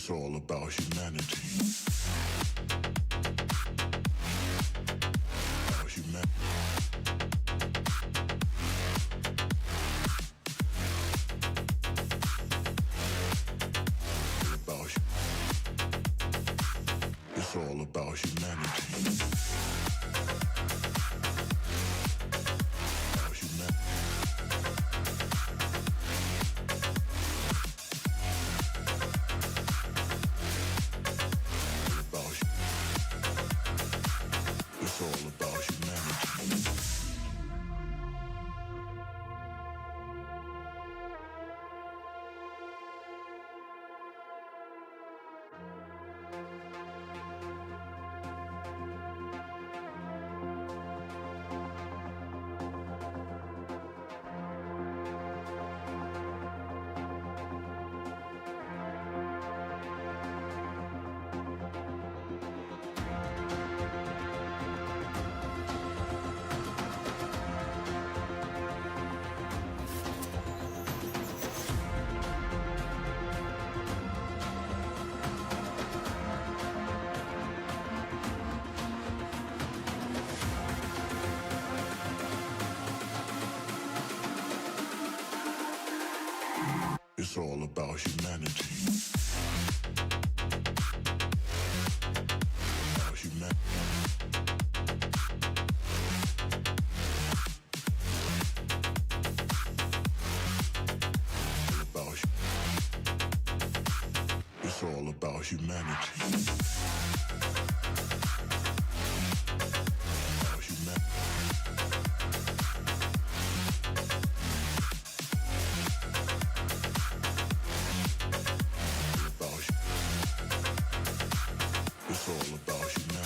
It's all about humanity. About humanity. It's all about humanity. About humanity. It's all about humanity. It's all about humanity. About humanity. It's all about humanity. About humanity. It's all about humanity.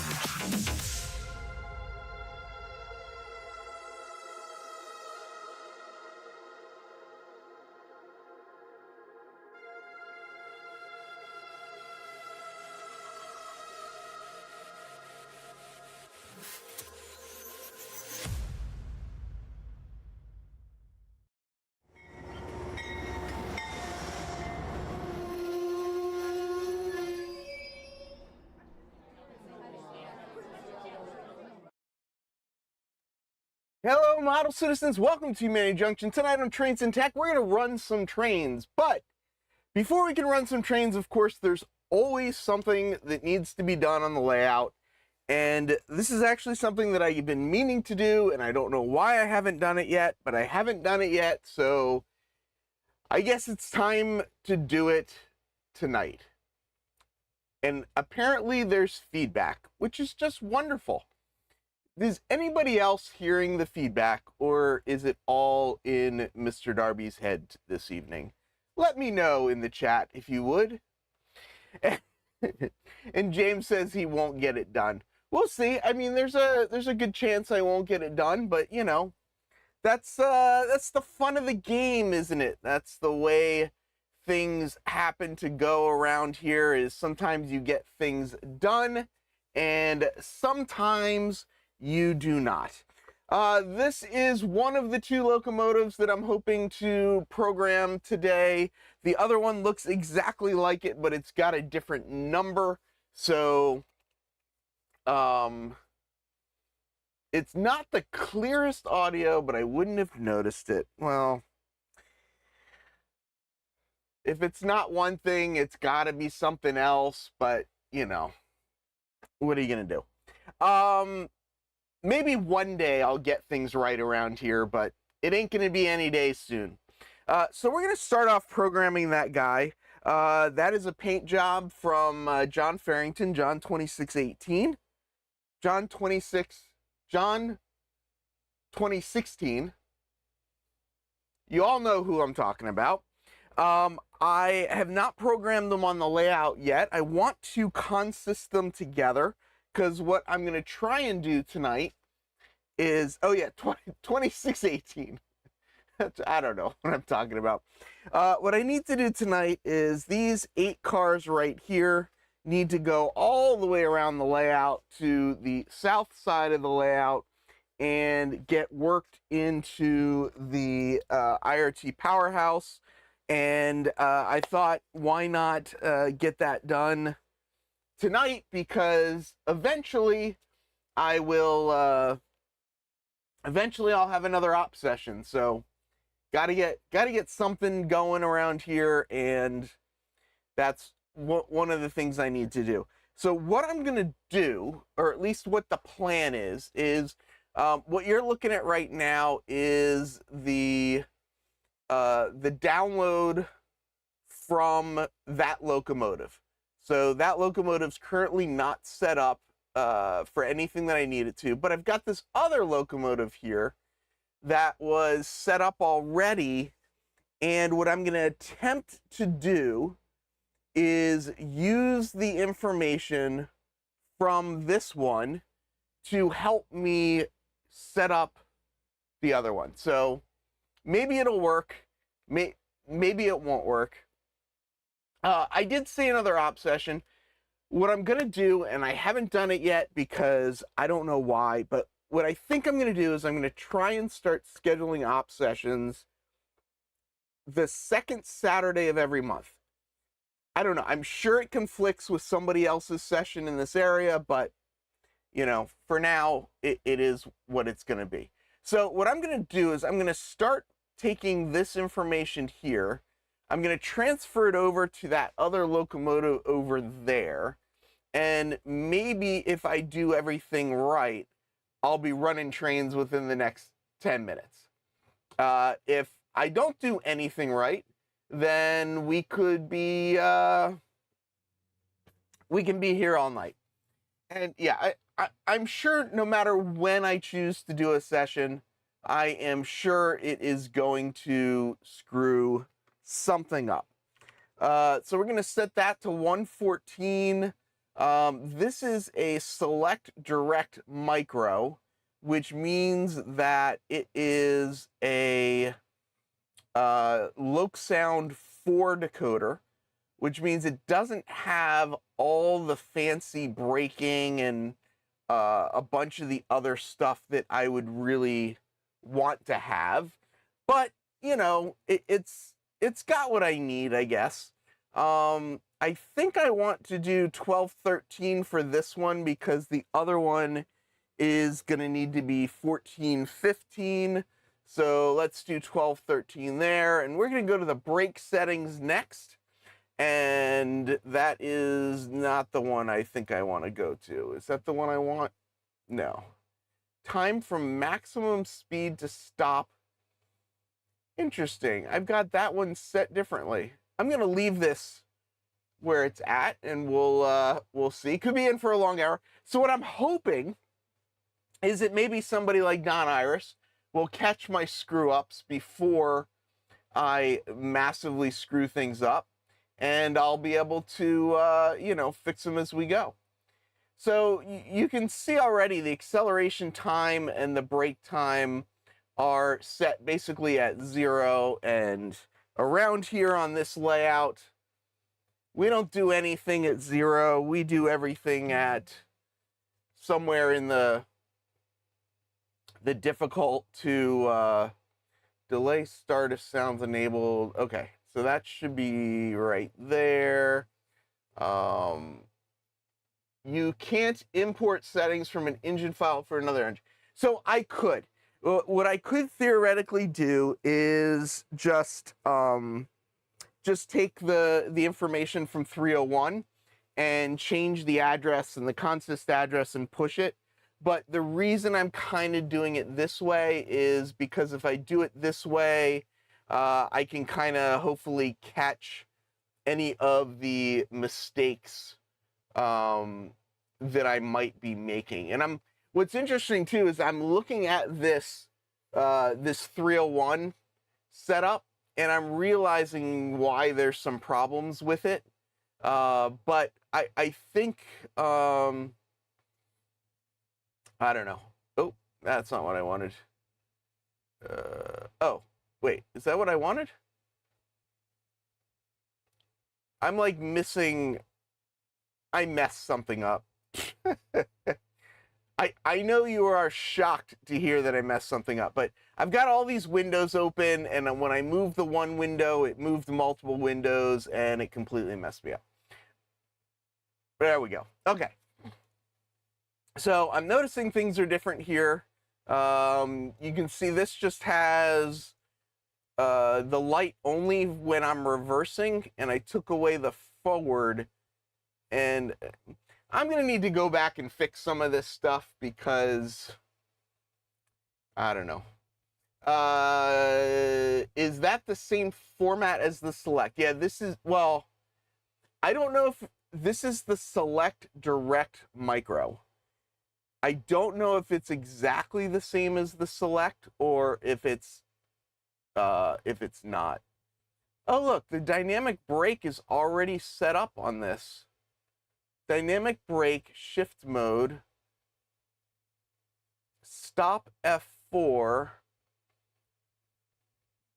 Hello, model citizens. Welcome to Junction. Tonight on Trains and Tech, we're going to run some trains. But before we can run some trains, of course, there's always something that needs to be done on the layout. And this is actually something that I've been meaning to do, and I don't know why I haven't done it yet, but I haven't done it yet. So I guess it's time to do it tonight. And apparently there's feedback, which is just wonderful. Is anybody else hearing the feedback, or is it all in Mr. Darby's head this evening? Let me know in the chat if you would. And James says he won't get it done. We'll see. I mean, there's a good chance I won't get it done, but you know, that's the fun of the game, isn't it? That's the way things happen to go around here, is sometimes you get things done and sometimes you do not. This is one of the two locomotives that I'm hoping to program today. The other one looks exactly like it, but it's got a different number. So, it's not the clearest audio, but I wouldn't have noticed it. Well, if it's not one thing, it's got to be something else, but, you know, what are you going to do? Maybe one day I'll get things right around here, but it ain't going to be any day soon. So we're going to start off programming that guy. That is a paint job from John Farrington, John 2618. John 2016. You all know who I'm talking about. I have not programmed them on the layout yet. I want to consist them together, because what I'm going to try and do tonight is, 2618. I don't know what I'm talking about. What I need to do tonight is these 8 cars right here need to go all the way around the layout to the south side of the layout and get worked into the IRT powerhouse And I thought, why not get that done tonight? Because eventually I will, eventually I'll have another op session. So gotta get something going around here, and that's one of the things I need to do. So what I'm gonna do, or at least what the plan is what you're looking at right now is the download from that locomotive. So that locomotive's currently not set up for anything that I need it to, but I've got this other locomotive here that was set up already, and what I'm going to attempt to do is use the information from this one to help me set up the other one. So maybe it'll work, maybe it won't work. I did say another op session. What I'm going to do, and I haven't done it yet because I don't know why, but what I think I'm going to do is I'm going to try and start scheduling op sessions the second Saturday of every month. I don't know. I'm sure it conflicts with somebody else's session in this area, but, you know, for now, it is what it's going to be. So what I'm going to do is I'm going to start taking this information here. I'm going to transfer it over to that other locomotive over there. And maybe if I do everything right, I'll be running trains within the next 10 minutes. If I don't do anything right, then we could be, we can be here all night. And yeah, I'm sure no matter when I choose to do a session, I am sure it is going to screw something up. So we're going to set that to 114. This is a select direct micro, which means that it is a Loc Sound 4 decoder, which means it doesn't have all the fancy braking and a bunch of the other stuff that I would really want to have. But, you know, it's got what I need, I guess. I think I want to do 1213 for this one because the other one is going to need to be 1415. So let's do 1213 there. And we're going to go to the brake settings next. And that is not the one I think I want to go to. Is that the one I want? No. Time from maximum speed to stop. Interesting. I've got that one set differently. I'm going to leave this where it's at, and we'll see. Could be in for a long hour. So what I'm hoping is that maybe somebody like Don Iris will catch my screw-ups before I massively screw things up, and I'll be able to, you know, fix them as we go. So you can see already the acceleration time and the brake time are set basically at 0, and around here on this layout, we don't do anything at 0. We do everything at somewhere in the difficult to delay start if sounds enabled. Okay, so that should be right there. You can't import settings from an engine file for another engine. So I could. What I could theoretically do is just take the information from 301 and change the address and the consist address and push it. But the reason I'm kind of doing it this way is because if I do it this way, I can kind of hopefully catch any of the mistakes that I might be making. And what's interesting too is I'm looking at this 301 setup, and I'm realizing why there's some problems with it. But I think I don't know. Oh, that's not what I wanted. Oh, wait, is that what I wanted? I'm like missing, I messed something up. I know you are shocked to hear that I messed something up, but I've got all these windows open, and when I moved the one window, it moved multiple windows, and it completely messed me up. There we go. Okay. So I'm noticing things are different here. You can see this just has the light only when I'm reversing, and I took away the forward. And I'm going to need to go back and fix some of this stuff because, I don't know. Is that the same format as the select? Yeah, this is, well, I don't know if this is the select direct micro. I don't know if it's exactly the same as the select or if it's not. Oh, look, the dynamic brake is already set up on this. Dynamic brake, shift mode, stop F4,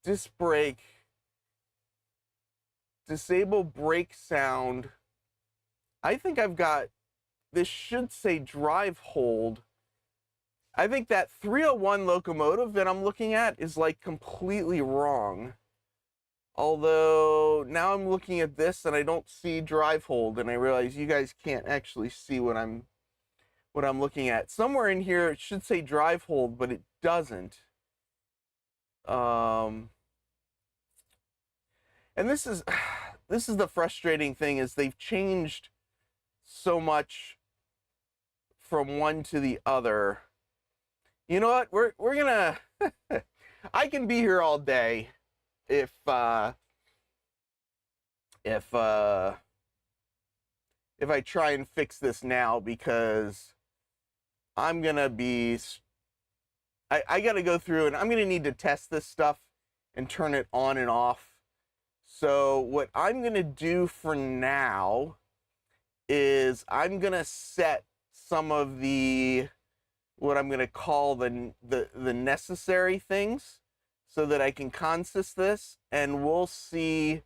disc brake, disable brake sound. I think I've got, this should say drive hold. I think that 301 locomotive that I'm looking at is like completely wrong. Although now I'm looking at this and I don't see drive hold, and I realize you guys can't actually see what I'm looking at. Somewhere in here it should say drive hold, but it doesn't. And this is the frustrating thing, is they've changed so much from one to the other. You know what? We're gonna I can be here all day if I try and fix this now, because I'm gonna be, I gotta go through and I'm gonna need to test this stuff and turn it on and off. So what I'm gonna do for now is I'm gonna set some of the, what I'm gonna call the necessary things, so that I can consist this, and we'll see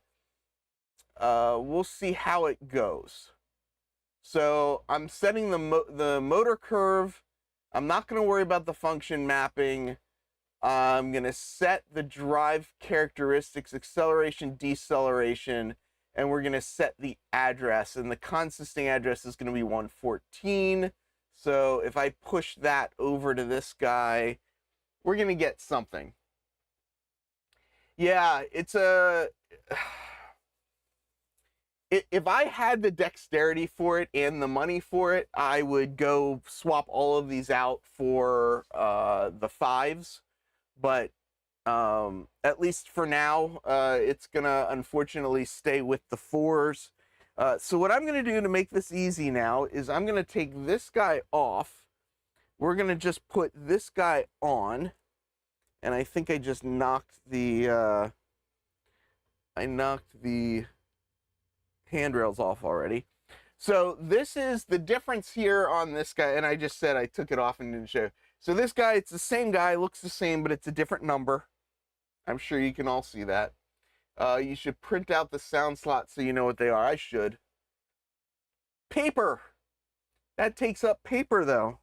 how it goes. So I'm setting the motor curve. I'm not going to worry about the function mapping. I'm going to set the drive characteristics, acceleration, deceleration, and we're going to set the address, and the consisting address is going to be 114. So if I push that over to this guy, we're going to get something. Yeah, it's a, if I had the dexterity for it and the money for it, I would go swap all of these out for the 5s. But at least for now, it's gonna unfortunately stay with the 4s. So what I'm gonna do to make this easy now is I'm gonna take this guy off. We're gonna just put this guy on. And I think I just knocked the handrails off already. So this is the difference here on this guy, and I just said I took it off and didn't show. So this guy, it's the same guy, looks the same, but it's a different number. I'm sure you can all see that. You should print out the sound slots so you know what they are. I should. Paper. That takes up paper, though.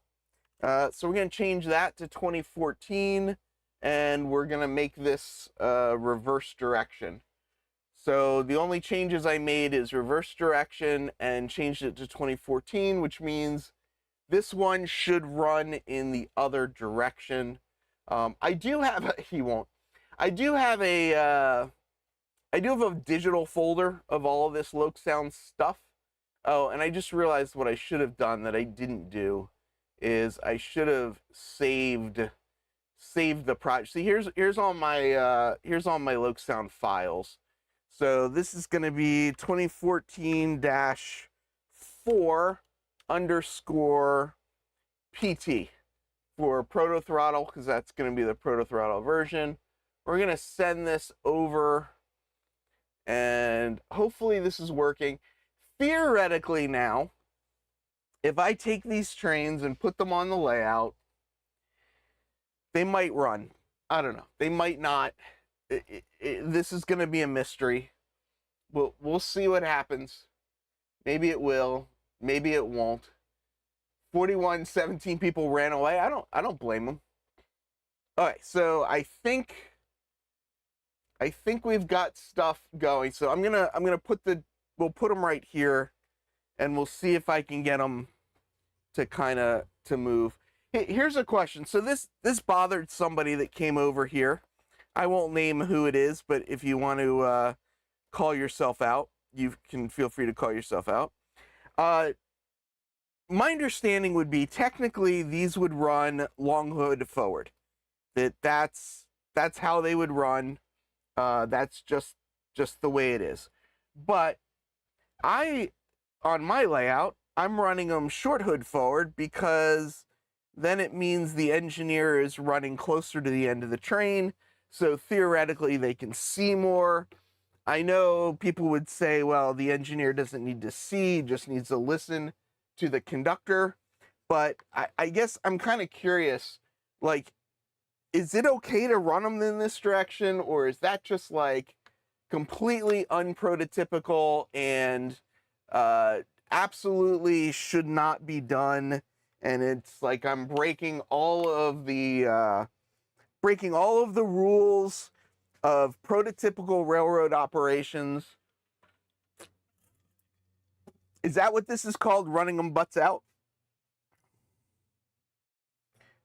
So we're going to change that to 2014. And we're going to make this reverse direction. So the only changes I made is reverse direction and changed it to 2014, which means this one should run in the other direction. I do have a, he won't. I do have a digital folder of all of this Loc Sound stuff. Oh, and I just realized what I should have done that I didn't do is I should have saved the project. See, here's all my Loc Sound files. So this is going to be 2014-4_PT for Proto Throttle, because that's going to be the Proto Throttle version. We're going to send this over, and hopefully this is working. Theoretically now, if I take these trains and put them on the layout, they might run. I don't know. They might not. This is going to be a mystery. We'll see what happens. Maybe it will. Maybe it won't. 17 people ran away. I don't blame them. All right, so I think we've got stuff going. So we'll put them right here, and we'll see if I can get them to move. Here's a question. So this bothered somebody that came over here. I won't name who it is, but if you want to call yourself out, you can feel free to call yourself out. My understanding would be technically these would run long hood forward. That's how they would run. That's just the way it is. But on my layout, I'm running them short hood forward because then it means the engineer is running closer to the end of the train. So theoretically they can see more. I know people would say, well, the engineer doesn't need to see, just needs to listen to the conductor. But I guess I'm kind of curious, like, is it okay to run them in this direction, or is that just like completely unprototypical and absolutely should not be done? And it's like I'm breaking all of the rules of prototypical railroad operations. Is that what this is called, running them butts out?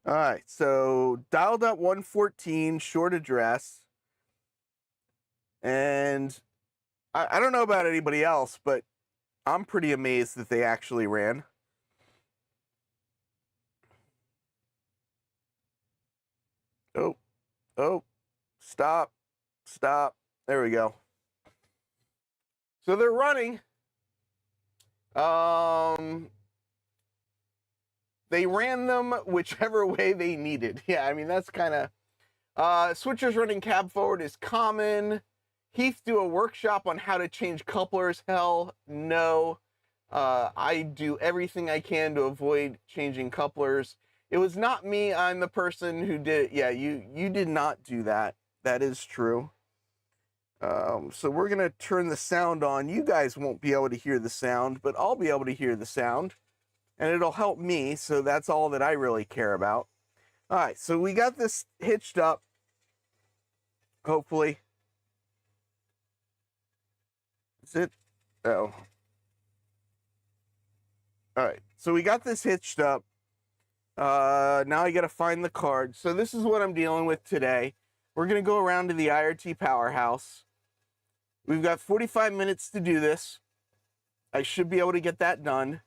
All right, so dialed up 114, short address. And I don't know about anybody else, but I'm pretty amazed that they actually ran. Oh, stop. There we go. So they're running. They ran them whichever way they needed. Yeah, I mean, that's kind of... switchers running cab forward is common. Heath, do a workshop on how to change couplers. Hell, no. I do everything I can to avoid changing couplers. It was not me. I'm the person who did it. Yeah, you did not do that. That is true. So we're going to turn the sound on. You guys won't be able to hear the sound, but I'll be able to hear the sound. And it'll help me, so that's all that I really care about. All right, so we got this hitched up, hopefully. Is it? Oh. All right, so we got this hitched up. Now I got to find the card. So this is what I'm dealing with today. We're going to go around to the IRT powerhouse. We've got 45 minutes to do this. I should be able to get that done.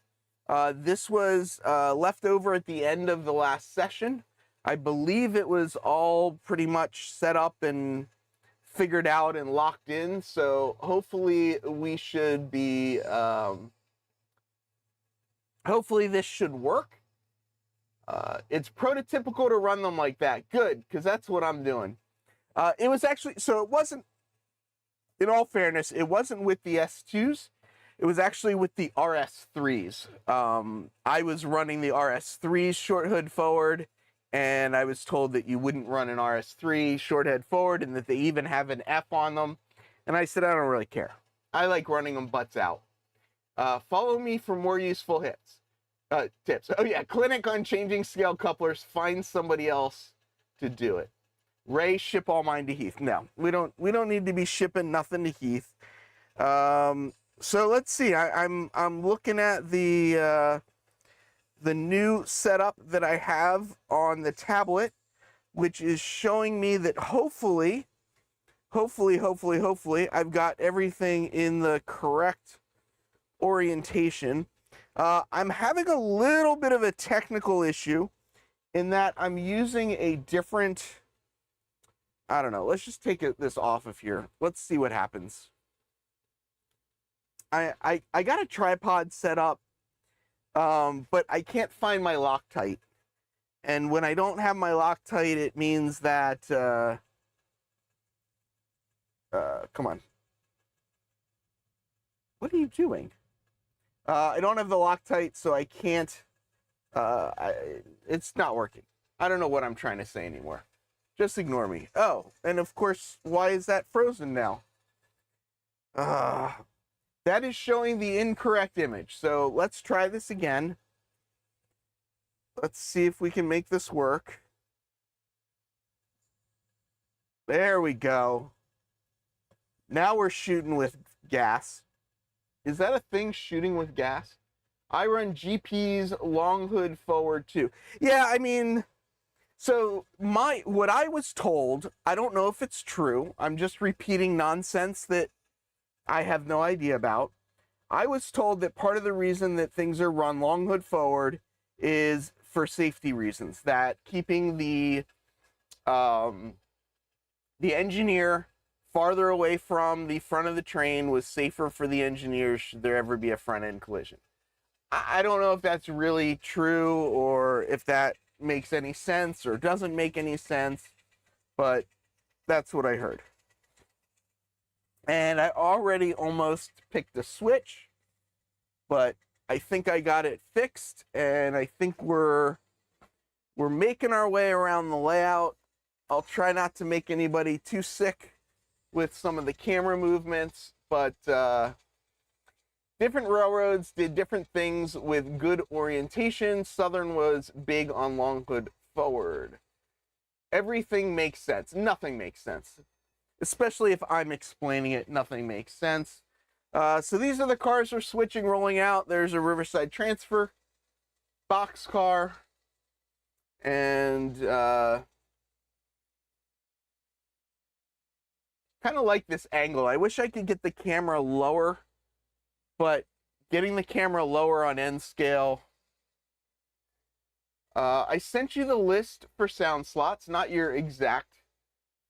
This was left over at the end of the last session. I believe it was all pretty much set up and figured out and locked in. So hopefully we should be, hopefully this should work. It's prototypical to run them like that. Good, because that's what I'm doing. It was actually, so it wasn't, in all fairness, it wasn't with the S2s. It was actually with the RS3s. I was running the RS3s short hood forward, and I was told that you wouldn't run an RS3 short head forward and that they even have an F on them. And I said, I don't really care. I like running them butts out. Follow me for more useful tips. Oh yeah, clinic on changing scale couplers. Find somebody else to do it. Ray, ship all mine to Heath. No, we don't need to be shipping nothing to Heath. So let's see. I'm looking at the new setup that I have on the tablet, which is showing me that hopefully I've got everything in the correct orientation. I'm having a little bit of a technical issue in that I'm using a different, I don't know, let's just take this off of here. Let's see what happens. I got a tripod set up, but I can't find my Loctite. And when I don't have my Loctite, it means that, come on. What are you doing? I don't have the Loctite, so I can't, it's not working. I don't know what I'm trying to say anymore. Just ignore me. Oh, and of course, why is that frozen now? That is showing the incorrect image. So let's try this again. Let's see if we can make this work. There we go. Now we're shooting with gas. Is that a thing, shooting with gas? I run GP's long hood forward too. Yeah, I mean, so what I was told, I don't know if it's true. I'm just repeating nonsense that I have no idea about. I was told that part of the reason that things are run long hood forward is for safety reasons, that keeping the engineer farther away from the front of the train was safer for the engineers should there ever be a front end collision. I don't know if that's really true or if that makes any sense or doesn't make any sense, but that's what I heard. And I already almost picked a switch, but I think I got it fixed, and I think we're making our way around the layout. I'll try not to make anybody too sick with some of the camera movements, but different railroads did different things with good orientation. Southern was big on long hood forward. Everything makes sense. Nothing makes sense. Especially if I'm explaining it, nothing makes sense. So these are the cars we're switching, rolling out. There's a Riverside Transfer boxcar, and kind of like this angle. I wish I could get the camera lower, but getting the camera lower on N scale. I sent you the list for sound slots, not your exact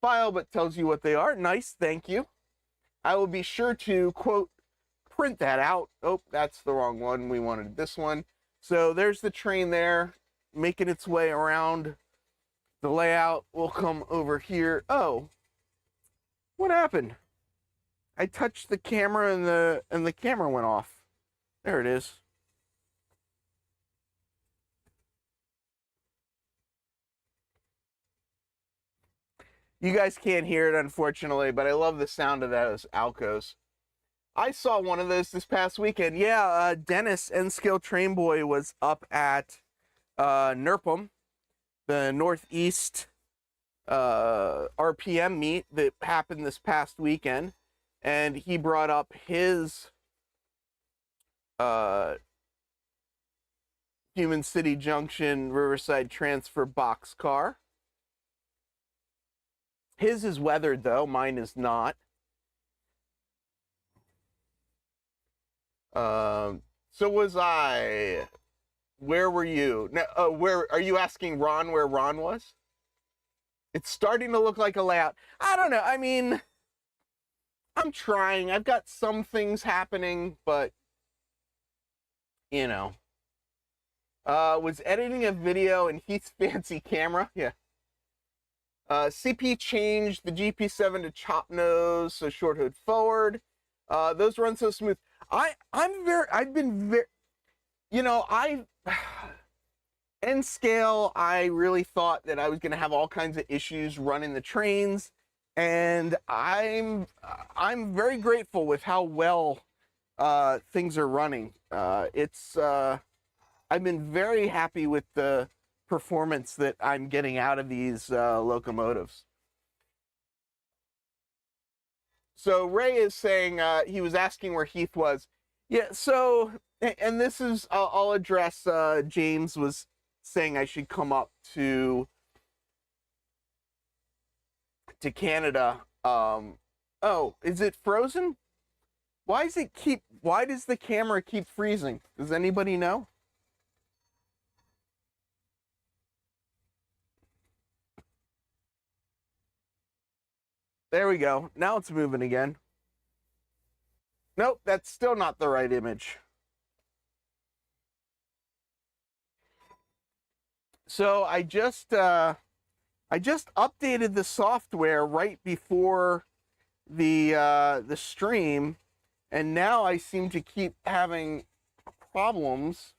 file, but tells you what they are. Nice, thank you. I will be sure to, quote, print that out. Oh, that's the wrong one. We wanted this one. So there's the train there, making its way around the layout. We'll come over here. Oh, what happened? I touched the camera and the camera went off. There it is. You guys can't hear it, unfortunately, but I love the sound of those Alcos. I saw one of those this past weekend. Yeah, Dennis, N-Scale Train Boy, was up at NERPM, the Northeast RPM meet that happened this past weekend, and he brought up his Human City Junction Riverside Transfer boxcar. His is weathered, though. Mine is not. So was I. Where were you? No, where are you asking Ron where Ron was? It's starting to look like a layout. I don't know. I mean, I'm trying. I've got some things happening, but you know. Was editing a video in Heath's fancy camera. Yeah. CP changed the GP7 to chop nose, so short hood forward. Those run so smooth. I've been very, you know, N scale, I really thought that I was going to have all kinds of issues running the trains, and I'm very grateful with how well things are running. I've been very happy with the performance that I'm getting out of these locomotives. So Ray is saying he was asking where Heath was. Yeah, so, and this is, I'll address, James was saying I should come up to Canada. Oh, is it frozen? Why does the camera keep freezing? Does anybody know? There we go. Now it's moving again. Nope, that's still not the right image. So I just updated the software right before the stream, and now I seem to keep having problems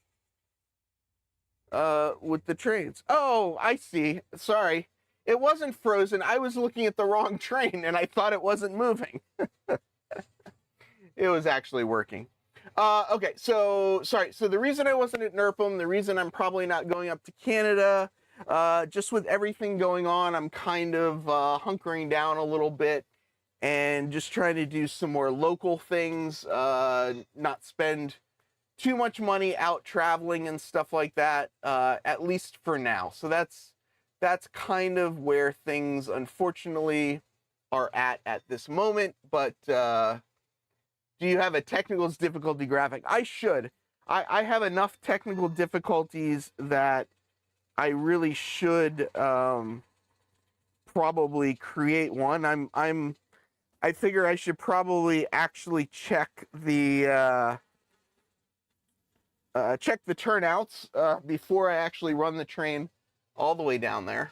with the trains. Oh, I see. Sorry. It wasn't frozen. I was looking at the wrong train, and I thought it wasn't moving. It was actually working. Okay, so, sorry. So the reason I wasn't at NERPM, the reason I'm probably not going up to Canada, just with everything going on, I'm kind of hunkering down a little bit and just trying to do some more local things, not spend too much money out traveling and stuff like that, at least for now. So that's kind of where things, unfortunately, are at this moment. But do you have a technical difficulty graphic? I should. I have enough technical difficulties that I really should probably create one. I figure I should probably actually check the turnouts before I actually run the train all the way down there.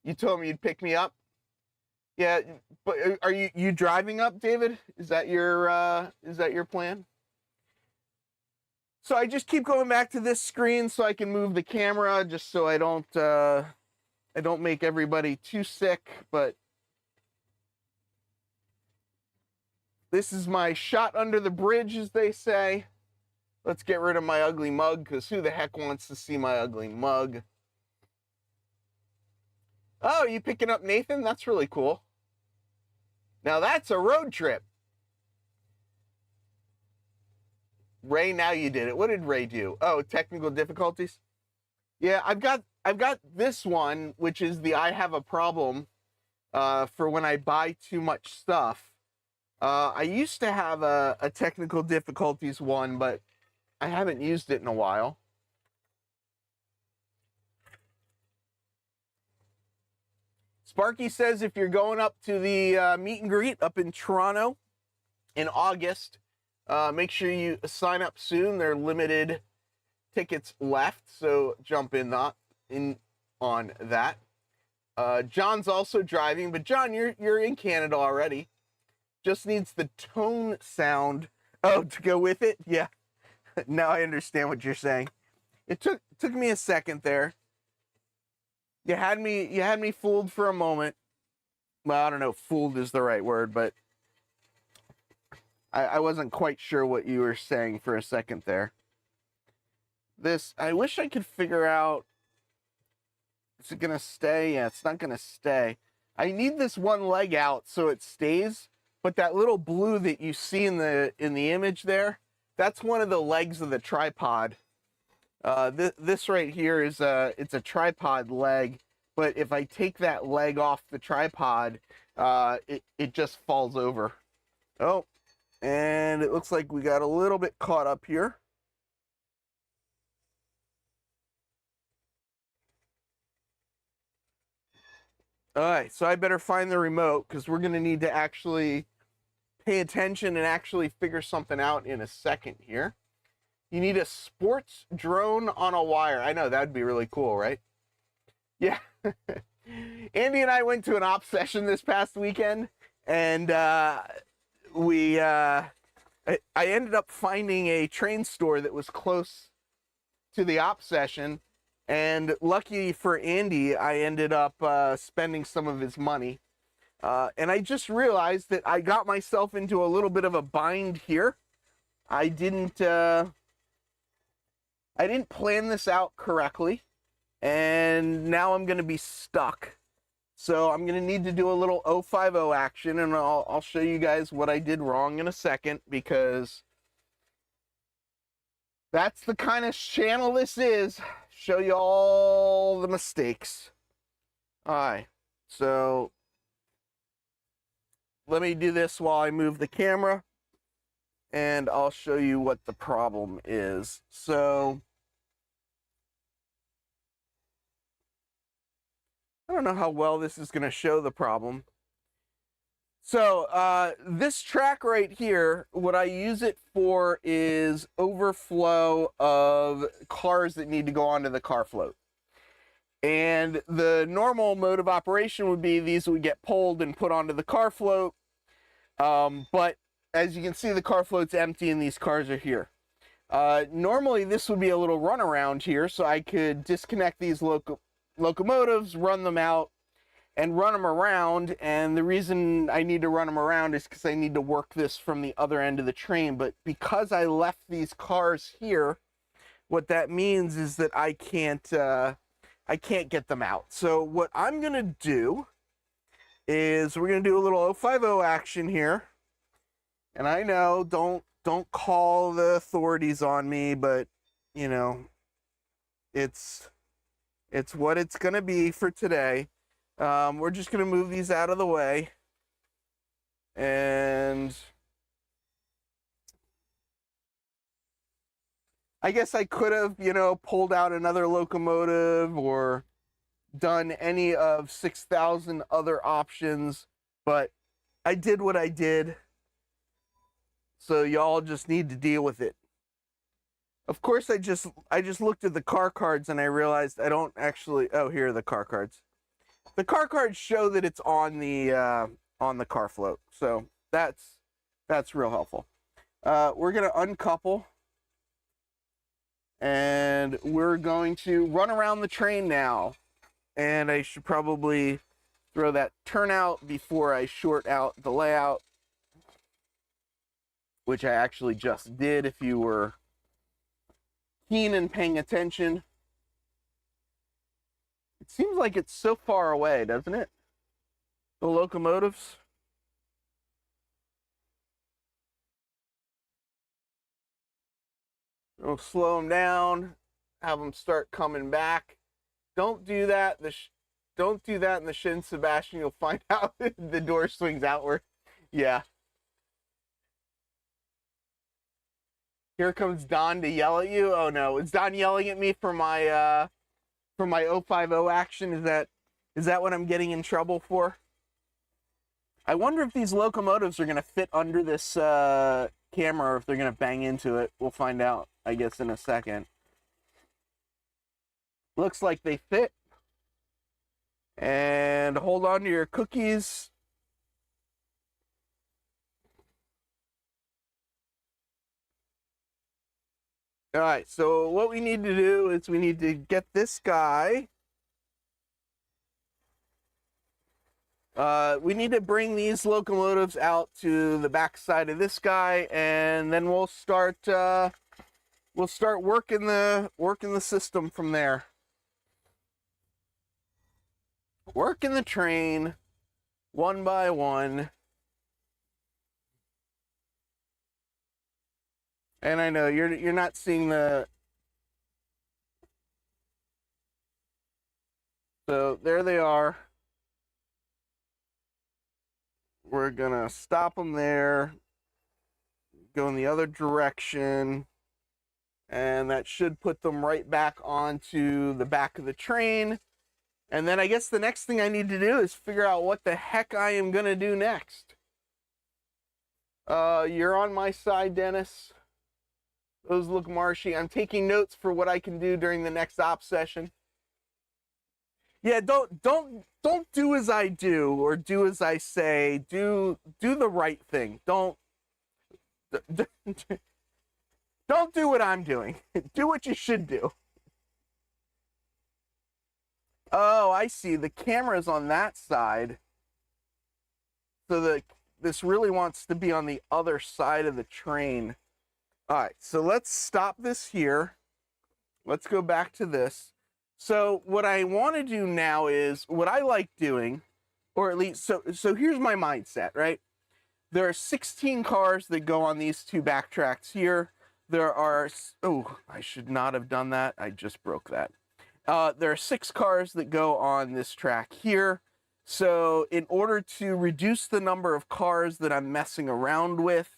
You told me you'd pick me up. Yeah, but are you driving up, David? Is that your plan? So I just keep going back to this screen so I can move the camera, just so I don't make everybody too sick. But this is my shot under the bridge, as they say. Let's get rid of my ugly mug, because who the heck wants to see my ugly mug? Oh, you picking up Nathan? That's really cool. Now that's a road trip. Ray, now you did it. What did Ray do? Oh, technical difficulties? Yeah, I've got this one, which is the I have a problem for when I buy too much stuff. I used to have a technical difficulties one, but I haven't used it in a while. Sparky says if you're going up to the meet and greet up in Toronto in August, make sure you sign up soon. There are limited tickets left, so jump in on that. John's also driving, but John, you're in Canada already. Just needs the tone sound to go with it. Yeah. Now I understand what you're saying. It took me a second there. You had me fooled for a moment. Well, I don't know if fooled is the right word, but I wasn't quite sure what you were saying for a second there. I wish I could figure out, is it gonna stay? Yeah, it's not gonna stay. I need this one leg out so it stays, but that little blue that you see in the image there, that's one of the legs of the tripod. This right here is it's a tripod leg, but if I take that leg off the tripod, it just falls over. Oh, and it looks like we got a little bit caught up here. All right, so I better find the remote, because we're gonna need to actually pay attention and actually figure something out in a second here. You need a sports drone on a wire. I know, that'd be really cool, right? Yeah. Andy and I went to an op session this past weekend, and I ended up finding a train store that was close to the op session, and lucky for Andy, I ended up spending some of his money. And I just realized that I got myself into a little bit of a bind here. I didn't plan this out correctly, and now I'm going to be stuck. So I'm going to need to do a little 050 action, and I'll show you guys what I did wrong in a second, because that's the kind of channel this is. Show you all the mistakes. All right, so let me do this while I move the camera, and I'll show you what the problem is. So I don't know how well this is going to show the problem. So this track right here, what I use it for is overflow of cars that need to go onto the car float. And the normal mode of operation would be these would get pulled and put onto the car float. But as you can see, the car float's empty and these cars are here. Normally this would be a little runaround here, so I could disconnect these locomotives, run them out, and run them around. And the reason I need to run them around is because I need to work this from the other end of the train. But because I left these cars here, what that means is that I can't get them out. So what I'm gonna do is we're gonna do a little 050 action here. And I know, don't call the authorities on me, but you know, it's what it's gonna be for today. We're just gonna move these out of the way, and I guess I could have, you know, pulled out another locomotive or done any of 6,000 other options, but I did what I did. So y'all just need to deal with it. Of course, I just looked at the car cards and I realized I don't actually. Oh, here are the car cards. The car cards show that it's on the car float, so that's real helpful. We're gonna uncouple, and we're going to run around the train now. And I should probably throw that turnout before I short out the layout, which I actually just did if you were keen and paying attention. It seems like it's so far away, doesn't it? The locomotives. We'll slow them down, have them start coming back. Don't do that. Don't do that in the Shin Sebastian. You'll find out the door swings outward. Yeah. Here comes Don to yell at you. Oh no, is Don yelling at me for my 050 action? Is that what I'm getting in trouble for? I wonder if these locomotives are gonna fit under this camera, or if they're gonna bang into it. We'll find out, I guess, in a second. Looks like they fit. And hold on to your cookies. All right, so what we need to do is we need to get this guy. We need to bring these locomotives out to the back side of this guy, and then we'll start working the system from there. Working the train one by one. And I know you're not seeing the. So there they are. We're gonna stop them there, go in the other direction, and that should put them right back onto the back of the train. And then I guess the next thing I need to do is figure out what the heck I am gonna do next. You're on my side, Dennis. Those look marshy. I'm taking notes for what I can do during the next op session. Yeah, don't do as I do or do as I say. Do the right thing. Don't do what I'm doing. Do what you should do. Oh, I see. The camera's on that side. So this really wants to be on the other side of the train. All right, so let's stop this here. Let's go back to this. So what I want to do now is what I like doing, or at least, so here's my mindset, right? There are 16 cars that go on these two back tracks here. There are, oh, I should not have done that. I just broke that. There are 6 cars that go on this track here. So in order to reduce the number of cars that I'm messing around with,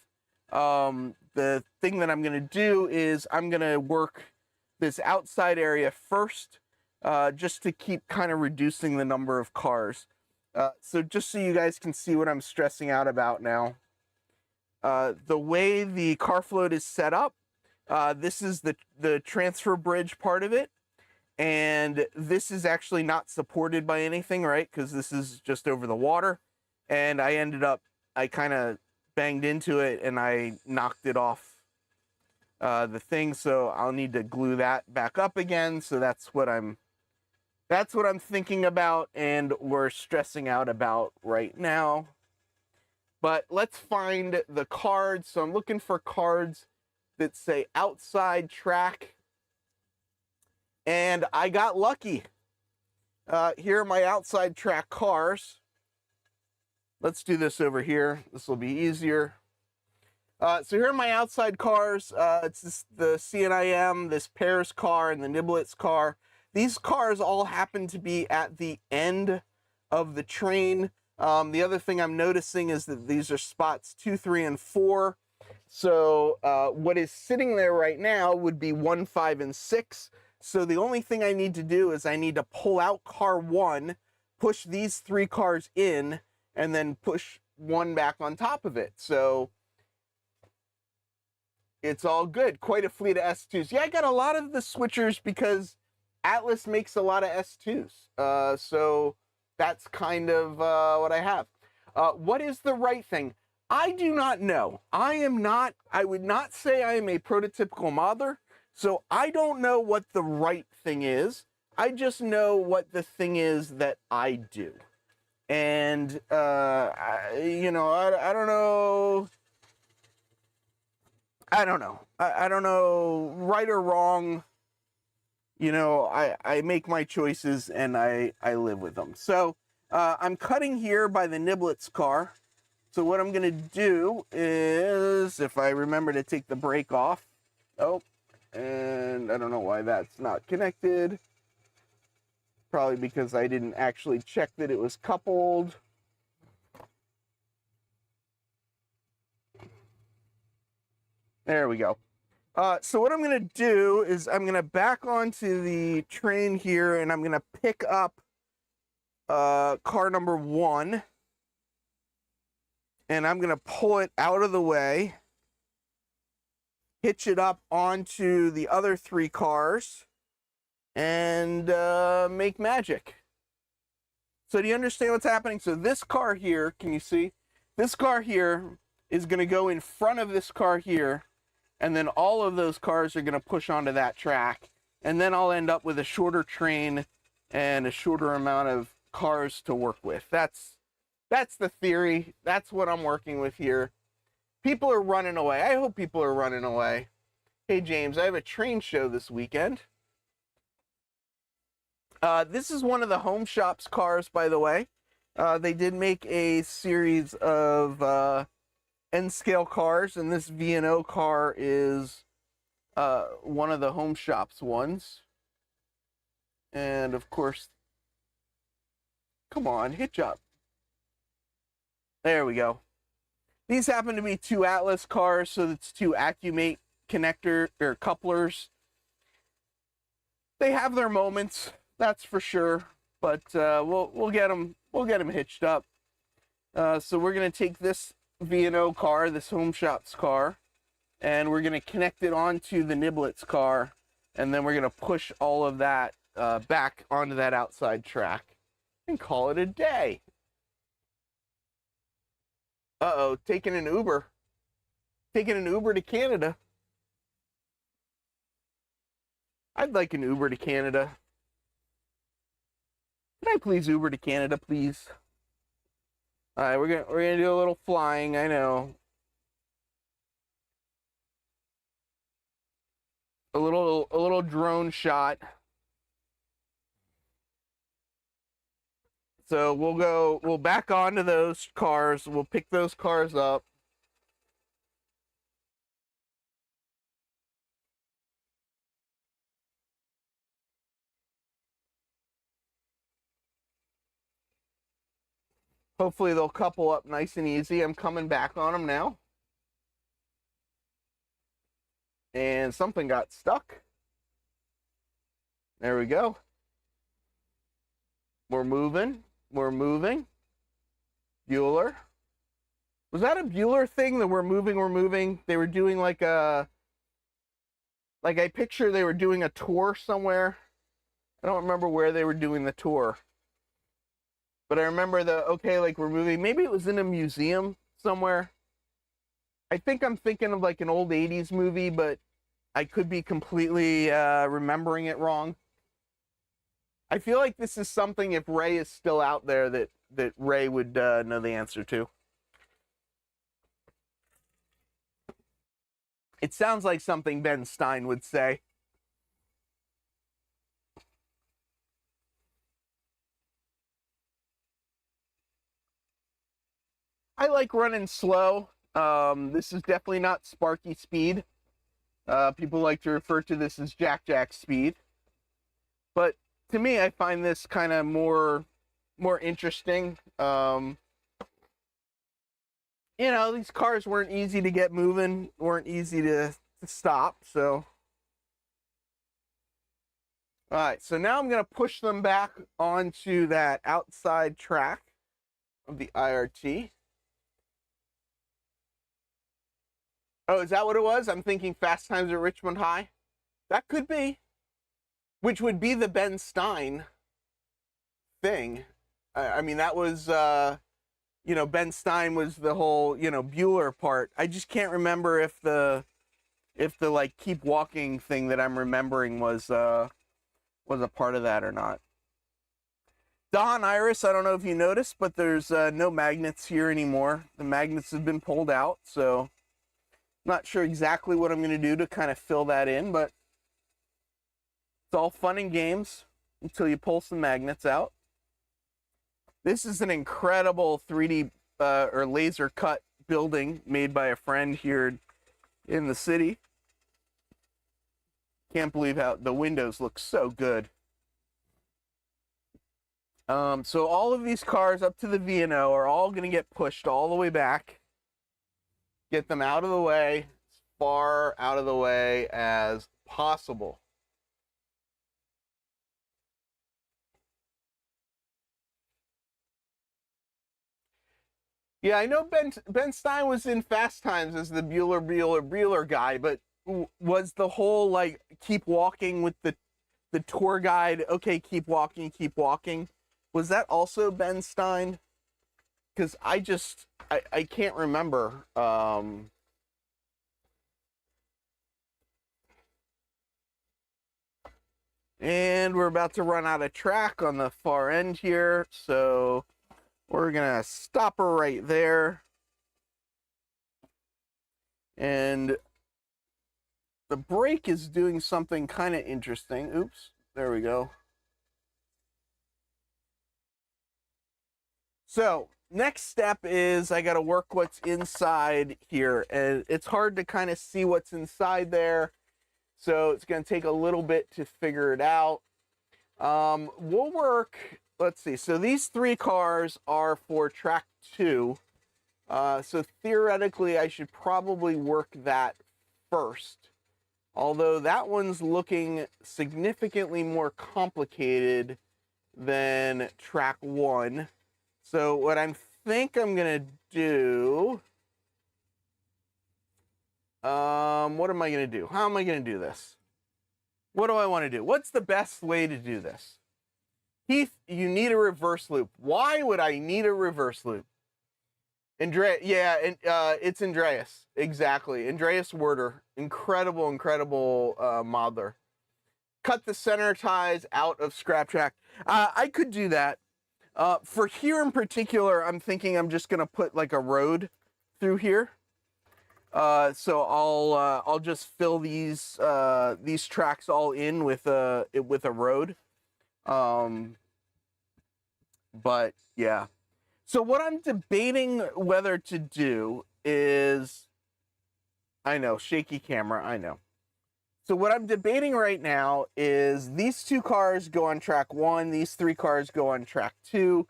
the thing that I'm going to do is I'm going to work this outside area first, just to keep kind of reducing the number of cars. So just so you guys can see what I'm stressing out about now. The way the car float is set up, this is the transfer bridge part of it. And this is actually not supported by anything, right? Because this is just over the water. And I kind of banged into it and I knocked it off the thing. So I'll need to glue that back up again. So that's what I'm thinking about and we're stressing out about right now. But let's find the cards. So I'm looking for cards that say outside track. And I got lucky. Here are my outside track cars. Let's do this over here. This will be easier. So here are my outside cars. It's the CNIM, this Pear's car, and the Niblets car. These cars all happen to be at the end of the train. The other thing I'm noticing is that these are spots 2, 3, and 4. So what is sitting there right now would be 1, 5, and 6. So the only thing I need to do is I need to pull out car 1, push these 3 cars in, and then push 1 back on top of it. So it's all good. Quite a fleet of S2s. Yeah, I got a lot of the switchers because Atlas makes a lot of S2s. So that's kind of what I have. What is the right thing? I do not know. I would not say I am a prototypical modeler, so I don't know what the right thing is. I just know what the thing is that I do. And, I don't know. I don't know. I don't know right or wrong. You know, I make my choices and I live with them. So I'm cutting here by the Niblets car. So what I'm going to do is, if I remember to take the brake off. Oh, and I don't know why that's not connected. Probably because I didn't actually check that it was coupled. There we go. So what I'm going to do is I'm going to back onto the train here and I'm going to pick up car number 1. And I'm going to pull it out of the way, hitch it up onto the other 3 cars, and make magic. So do you understand what's happening? So this car here, can you see? This car here is going to go in front of this car here, and then all of those cars are going to push onto that track, and then I'll end up with a shorter train and a shorter amount of cars to work with. That's the theory. That's what I'm working with here. People are running away. I hope people are running away. Hey, James, I have a train show this weekend. This is one of the Home Shops cars, by the way. They did make a series of N-scale cars, and this V&O car is one of the Home Shops ones. And, of course, come on, hitch up. There we go. These happen to be 2 Atlas cars, so it's 2 Accumate connector or couplers. They have their moments, that's for sure, but we'll get them hitched up. So we're gonna take this V&O car, this Home Shops car, and we're gonna connect it onto the Niblets car, and then we're gonna push all of that back onto that outside track and call it a day. Uh-oh, taking an Uber. Taking an Uber to Canada. I'd like an Uber to Canada. Can I please Uber to Canada, please? All right, we're gonna do a little flying. I know. A little drone shot. So we'll back onto those cars. We'll pick those cars up. Hopefully they'll couple up nice and easy. I'm coming back on them now. And something got stuck. There we go. We're moving. We're moving. Bueller. Was that a Bueller thing that we're moving? They were doing like I picture they were doing a tour somewhere. I don't remember where they were doing the tour. But I remember like we're moving. Maybe it was in a museum somewhere. I think I'm thinking of like an old 80s movie, but I could be completely remembering it wrong. I feel like this is something, if Ray is still out there, that Ray would know the answer to. It sounds like something Ben Stein would say. like running slow. This is definitely not Sparky speed. People like to refer to this as Jack speed. But to me, I find this kind of more interesting. You know, these cars weren't easy to get moving, weren't easy to stop, so. All right, so now I'm going to push them back onto that outside track of the IRT. Oh, is that what it was? I'm thinking Fast Times at Richmond High. That could be. Which would be the Ben Stein thing. I mean, that was, you know, Ben Stein was the whole, you know, Bueller part. I just can't remember if the like keep walking thing that I'm remembering was a part of that or not. Don Iris, I don't know if you noticed, but there's no magnets here anymore. The magnets have been pulled out, so not sure exactly what I'm going to do to kind of fill that in, but it's all fun and games until you pull some magnets out. This is an incredible 3D or laser cut building made by a friend here in the city. Can't believe how the windows look so good. So all of these cars up to the V&O are all going to get pushed all the way back. Get them out of the way, as far out of the way as possible. Yeah, I know Ben Stein was in Fast Times as the Bueller guy, but was the whole like keep walking with the tour guide, okay, keep walking, was that also Ben Stein? Because I can't remember. And we're about to run out of track on the far end here, so we're gonna stop her right there. And the brake is doing something kind of interesting. Oops, there we go. So next step is I got to work what's inside here, and it's hard to kind of see what's inside there, so it's going to take a little bit to figure it out. We'll work, let's see, so these 3 cars are for track 2, so theoretically I should probably work that first, although that one's looking significantly more complicated than track 1. So what I think I'm going to do, what am I going to do? How am I going to do this? What do I want to do? What's the best way to do this? Heath, you need a reverse loop. Why would I need a reverse loop? Yeah, it's Andreas. Exactly. Andreas Werder. Incredible modeler. Cut the center ties out of Scrap Track. I could do that. For here in particular, I'm thinking I'm just gonna put like a road through here. So I'll just fill these tracks all in with a road. But yeah. So what I'm debating whether to do is, I know, shaky camera, I know. So what I'm debating right now is these 2 cars go on track 1, these 3 cars go on track 2.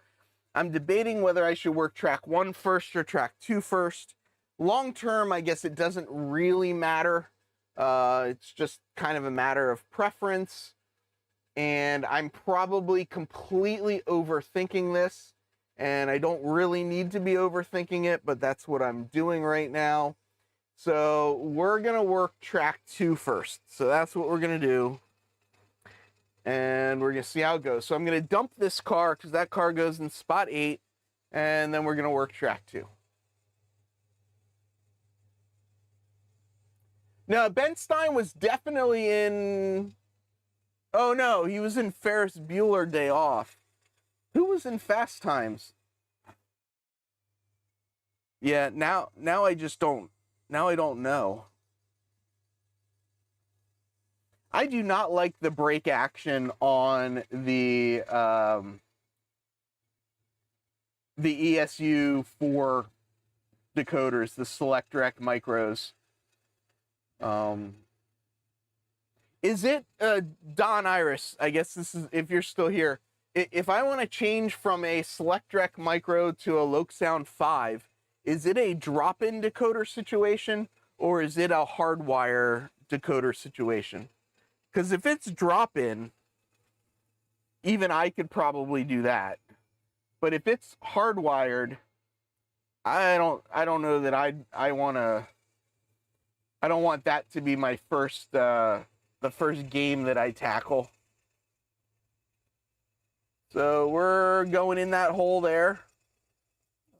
I'm debating whether I should work track 1 first or track 2 first. Long term, I guess it doesn't really matter. It's just kind of a matter of preference. And I'm probably completely overthinking this. And I don't really need to be overthinking it, but that's what I'm doing right now. So we're going to work track 2 first. So that's what we're going to do. And we're going to see how it goes. So I'm going to dump this car because that car goes in spot 8. And then we're going to work track 2. Now, Ben Stein was definitely in... Oh, no, he was in Ferris Bueller Day Off. Who was in Fast Times? Yeah, now I just don't... Now I don't know. I do not like the brake action on the ESU 4 decoders, the Select Direct Micros. Is it, Don Iris, I guess this is, if you're still here, if I want to change from a Select Direct Micro to a Loc Sound 5, is it a drop-in decoder situation, or is it a hardwire decoder situation? Because if it's drop-in, even I could probably do that. But if it's hardwired, I don't know that I don't want that to be my first the first game that I tackle. So we're going in that hole there.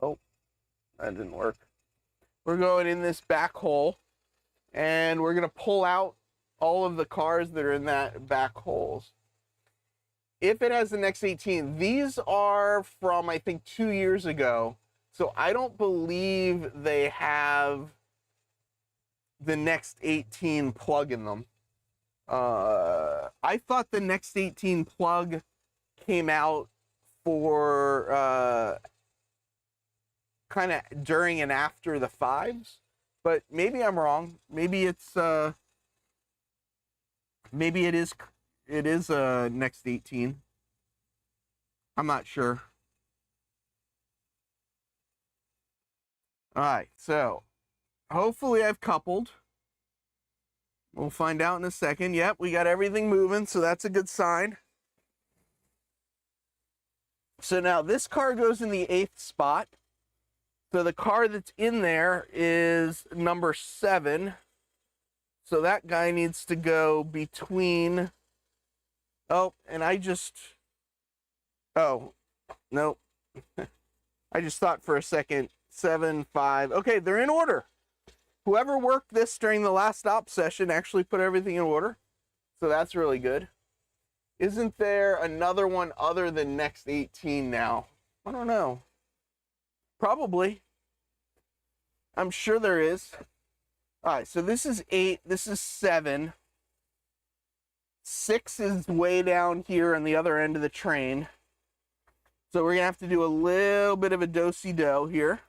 Oh, that didn't work. We're going in this back hole, and we're gonna pull out all of the cars that are in that back holes. If it has the next 18, these are from, I think, 2 years ago. So I don't believe they have the next 18 plug in them. I thought the next 18 plug came out for kind of during and after the 5s, but maybe I'm wrong. Maybe it's maybe it is next 18. I'm not sure. All right, so hopefully I've coupled. We'll find out in a second. Yep, we got everything moving, so that's a good sign. So now this car goes in the 8th spot. So the car that's in there is number 7. So that guy needs to go between... Oh, and I just... Oh, nope. I just thought for a second. 7, 5. Okay, they're in order. Whoever worked this during the last op session actually put everything in order. So that's really good. Isn't there another one other than next 18 now? I don't know. Probably. I'm sure there is. All right, so this is 8. This is 7. 6 is way down here on the other end of the train. So we're going to have to do a little bit of a do-si-do here.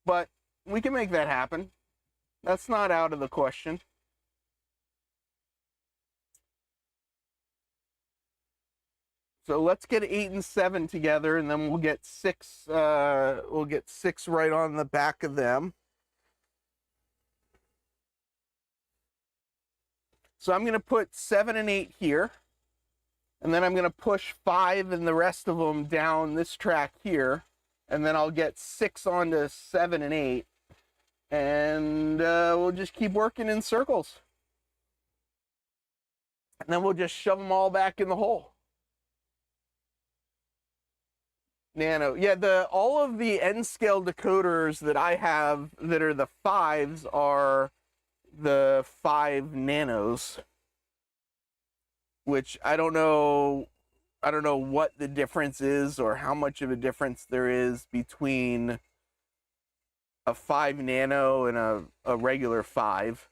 But we can make that happen. That's not out of the question. So let's get 8 and 7 together, and then we'll get 6. We'll get 6 right on the back of them. So I'm going to put 7 and 8 here, and then I'm going to push 5 and the rest of them down this track here, and then I'll get 6 onto 7 and 8, and we'll just keep working in circles. And then we'll just shove them all back in the hole. Nano. Yeah, all of the N-scale decoders that I have that are the 5s are the 5 nanos, which I don't know what the difference is or how much of a difference there is between a 5 nano and a regular 5.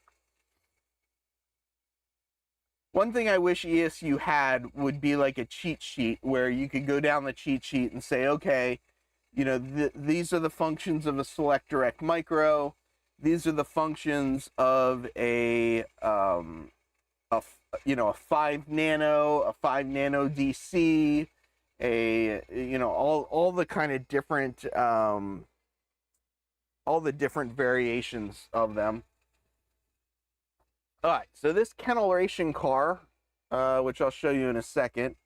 One thing I wish ESU had would be like a cheat sheet where you could go down the cheat sheet and say, okay, you know, these are the functions of a Select Direct Micro. These are the functions of a 5 nano, a 5 nano DC, all the kind of different, all the different variations of them. All right, so this kennel racing car, which I'll show you in a second,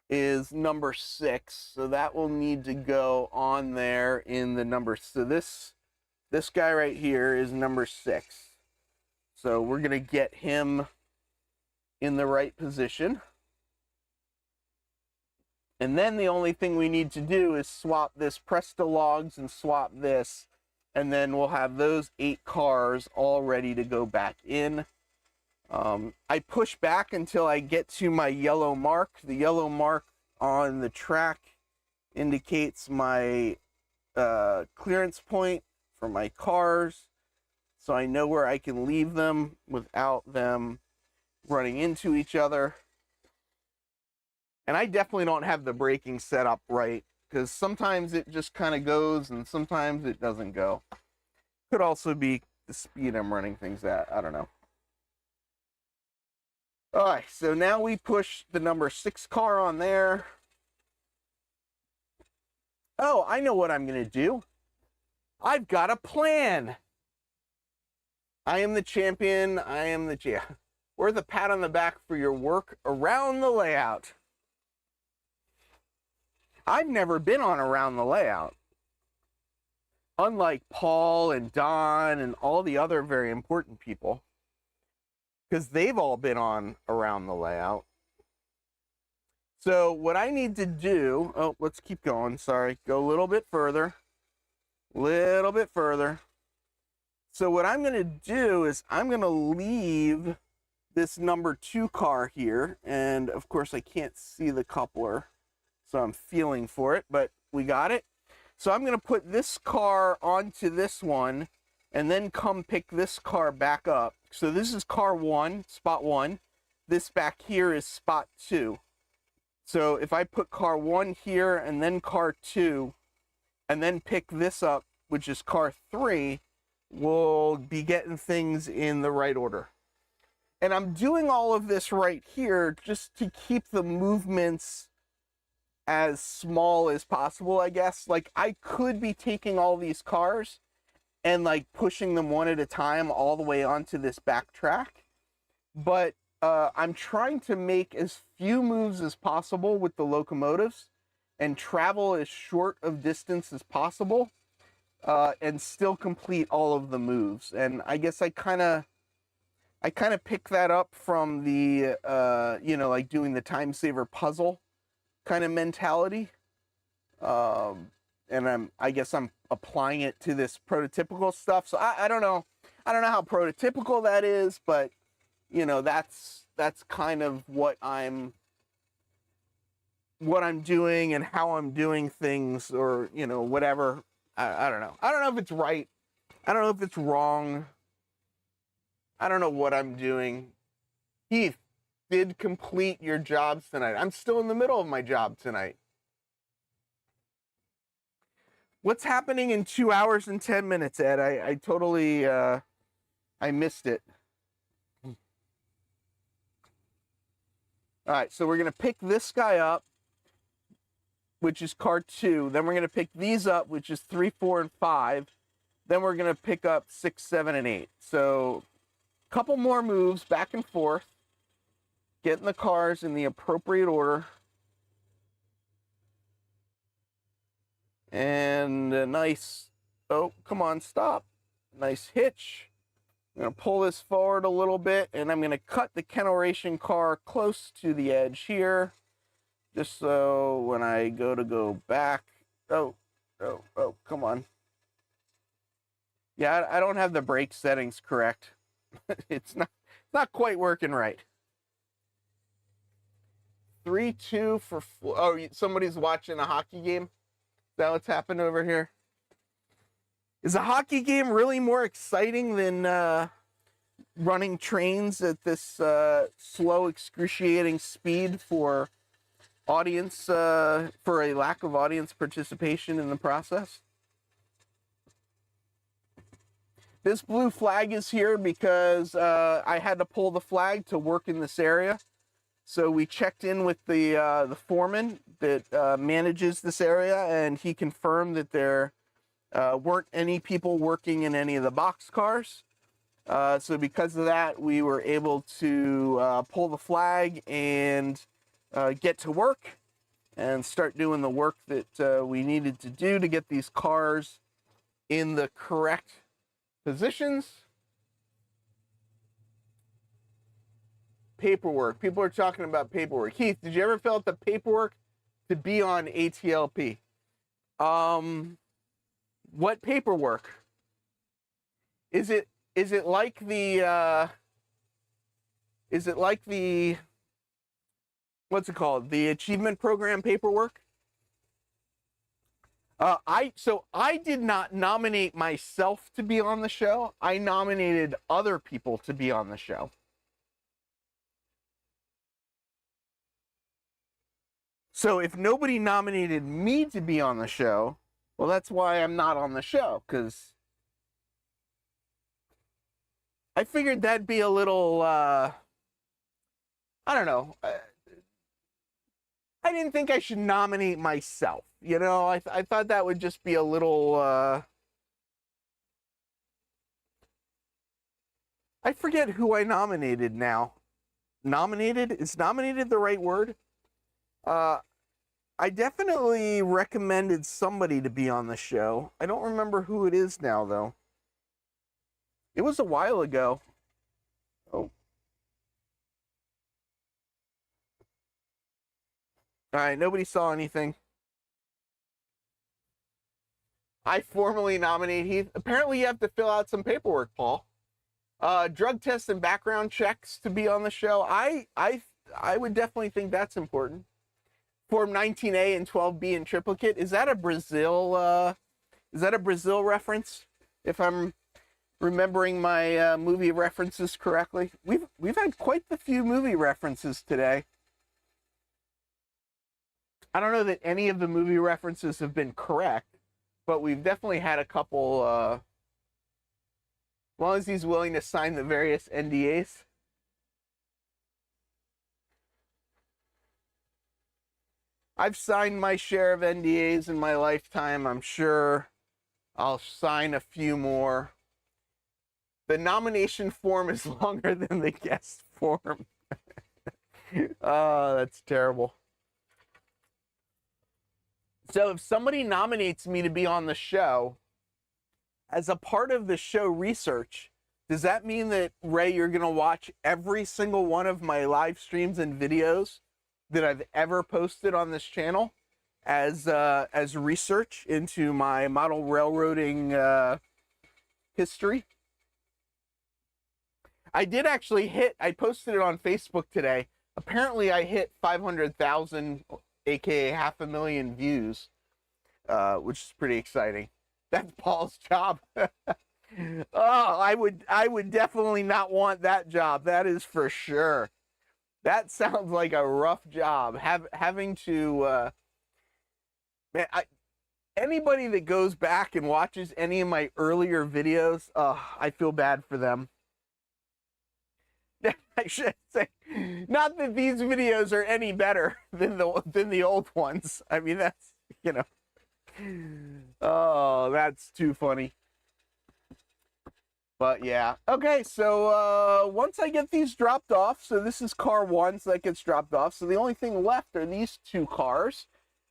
is number 6. So that will need to go on there in the number. So this guy right here is number 6. So we're gonna get him in the right position. And then the only thing we need to do is swap this Presto logs and swap this. And then we'll have those 8 cars all ready to go back in. I push back until I get to my yellow mark. The yellow mark on the track indicates my clearance point for my cars, so I know where I can leave them without them running into each other. And I definitely don't have the braking set up right because sometimes it just kind of goes and sometimes it doesn't go. Could also be the speed I'm running things at. I don't know. All right, so now we push the number 6 car on there. Oh, I know what I'm going to do. I've got a plan. I am the champion. I am the champ. Worth a pat on the back for your work around the layout. I've never been on around the layout. Unlike Paul and Don and all the other very important people, because they've all been on around the layout. So what I need to do, oh, let's keep going. Sorry, go a little bit further. Little bit further. So what I'm going to do is I'm going to leave this number 2 car here. And of course I can't see the coupler, so I'm feeling for it, but we got it. So I'm going to put this car onto this one and then come pick this car back up. So this is car 1, spot 1. This back here is spot 2. So if I put car 1 here and then car 2 and then pick this up, which is car 3, we'll be getting things in the right order. And I'm doing all of this right here just to keep the movements as small as possible, I guess. Like, I could be taking all these cars and like pushing them one at a time all the way onto this back track. But I'm trying to make as few moves as possible with the locomotives and travel as short of distance as possible and still complete all of the moves. And I guess I kind of pick that up from the, you know, like doing the time saver puzzle kind of mentality. And I guess I'm applying it to this prototypical stuff. So I don't know. I don't know how prototypical that is, but you know, that's kind of what I'm doing and how I'm doing things, or, you know, whatever. I don't know. I don't know if it's right. I don't know if it's wrong. I don't know what I'm doing. Heath did complete your jobs tonight. I'm still in the middle of my job tonight. What's happening in 2 hours and 10 minutes, Ed? I totally, I missed it. All right, so we're going to pick this guy up, which is car 2. Then we're going to pick these up, which is 3, 4, and 5. Then we're going to pick up 6, 7, and 8. So a couple more moves back and forth, getting the cars in the appropriate order. And a nice, oh, come on, stop. Nice hitch. I'm going to pull this forward a little bit, and I'm going to cut the Kenoration car close to the edge here, just so when I go back, oh, come on. Yeah, I don't have the brake settings correct. It's not quite working right. 3-2 for, oh, somebody's watching a hockey game? Is that what's happened over here? Is a hockey game really more exciting than running trains at this slow, excruciating speed for audience, for a lack of audience participation in the process? This blue flag is here because I had to pull the flag to work in this area. So we checked in with the foreman that manages this area, and he confirmed that there weren't any people working in any of the box cars. So because of that, we were able to pull the flag and get to work and start doing the work that we needed to do to get these cars in the correct positions. Paperwork. People are talking about paperwork. Keith, did you ever fill out the paperwork to be on ATLP? What paperwork? Is it like the what's it called? The achievement program paperwork? I did not nominate myself to be on the show. I nominated other people to be on the show. So if nobody nominated me to be on the show, well, that's why I'm not on the show, because I figured that'd be a little, I don't know. I didn't think I should nominate myself. You know, I thought that would just be a little, I forget who I nominated now. Nominated? Is nominated the right word? I definitely recommended somebody to be on the show. I don't remember who it is now, though. It was a while ago. Oh. All right, nobody saw anything. I formally nominate Heath. Apparently, you have to fill out some paperwork, Paul. Drug tests and background checks to be on the show. I would definitely think that's important. Form 19A and 12B in triplicate. Is that a Brazil reference? If I'm remembering my movie references correctly. We've had quite the few movie references today. I don't know that any of the movie references have been correct, but we've definitely had a couple, as long as he's willing to sign the various NDAs. I've signed my share of NDAs in my lifetime. I'm sure I'll sign a few more. The nomination form is longer than the guest form. Oh, that's terrible. So if somebody nominates me to be on the show, as a part of the show research, does that mean that, Ray, you're going to watch every single one of my live streams and videos that I've ever posted on this channel as research into my model railroading history? I did actually hit, I posted it on Facebook today. Apparently I hit 500,000, aka 500,000 views, which is pretty exciting. That's Paul's job. Oh, I would definitely not want that job. That is for sure. That sounds like a rough job. Having to, man, anybody that goes back and watches any of my earlier videos, I feel bad for them. I should say, not that these videos are any better than the old ones. I mean, that's, you know, oh, that's too funny. But yeah, okay, so once I get these dropped off, so this is car 1, so that gets dropped off. So the only thing left are these 2 cars.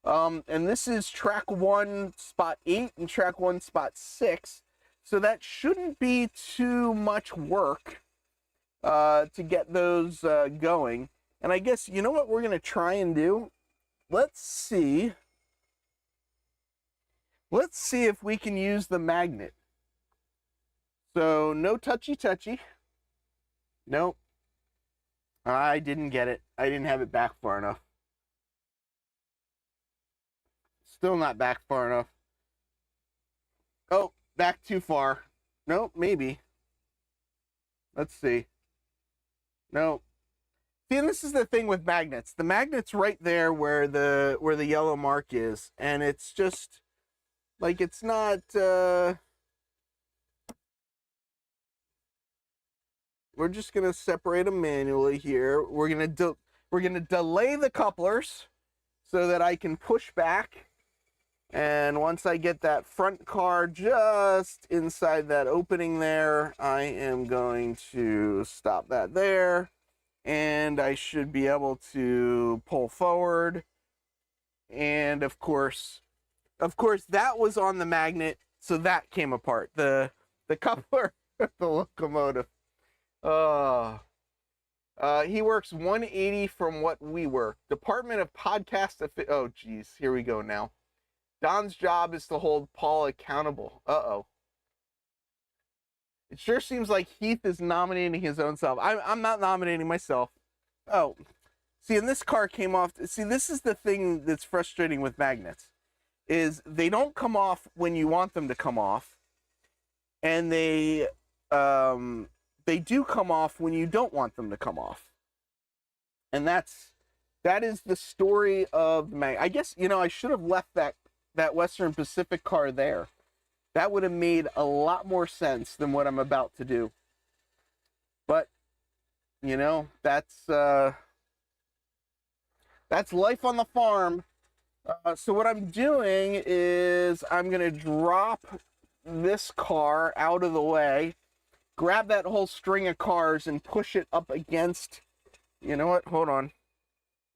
And this is track 1, spot 8, and track 1, spot 6. So that shouldn't be too much work to get those going. And I guess, you know what we're going to try and do? Let's see if we can use the magnet. So no touchy. Nope. I didn't get it. I didn't have it back far enough. Still not back far enough. Oh, back too far. Nope, maybe. Let's see. No. See, and this is the thing with magnets. The magnet's right there where the yellow mark is, and it's just like it's not we're just going to separate them manually here. We're going to delay the couplers so that I can push back. And once I get that front car just inside that opening there, I am going to stop that there. And I should be able to pull forward. And of course, that was on the magnet, so that came apart. The coupler, the locomotive. He works 180 from what we work. Department of Podcast. Oh, geez, here we go now. Don's job is to hold Paul accountable. Uh-oh. It sure seems like Heath is nominating his own self. I'm not nominating myself. Oh, see, and this car came off. See, this is the thing that's frustrating with magnets, is they don't come off when you want them to come off, and they do come off when you don't want them to come off. And that's that is the story of the mag. I guess, you know, I should have left that Western Pacific car there. That would have made a lot more sense than what I'm about to do. But, you know, that's life on the farm. So what I'm doing is I'm going to drop this car out of the way, grab that whole string of cars and push it up against, you know what, hold on.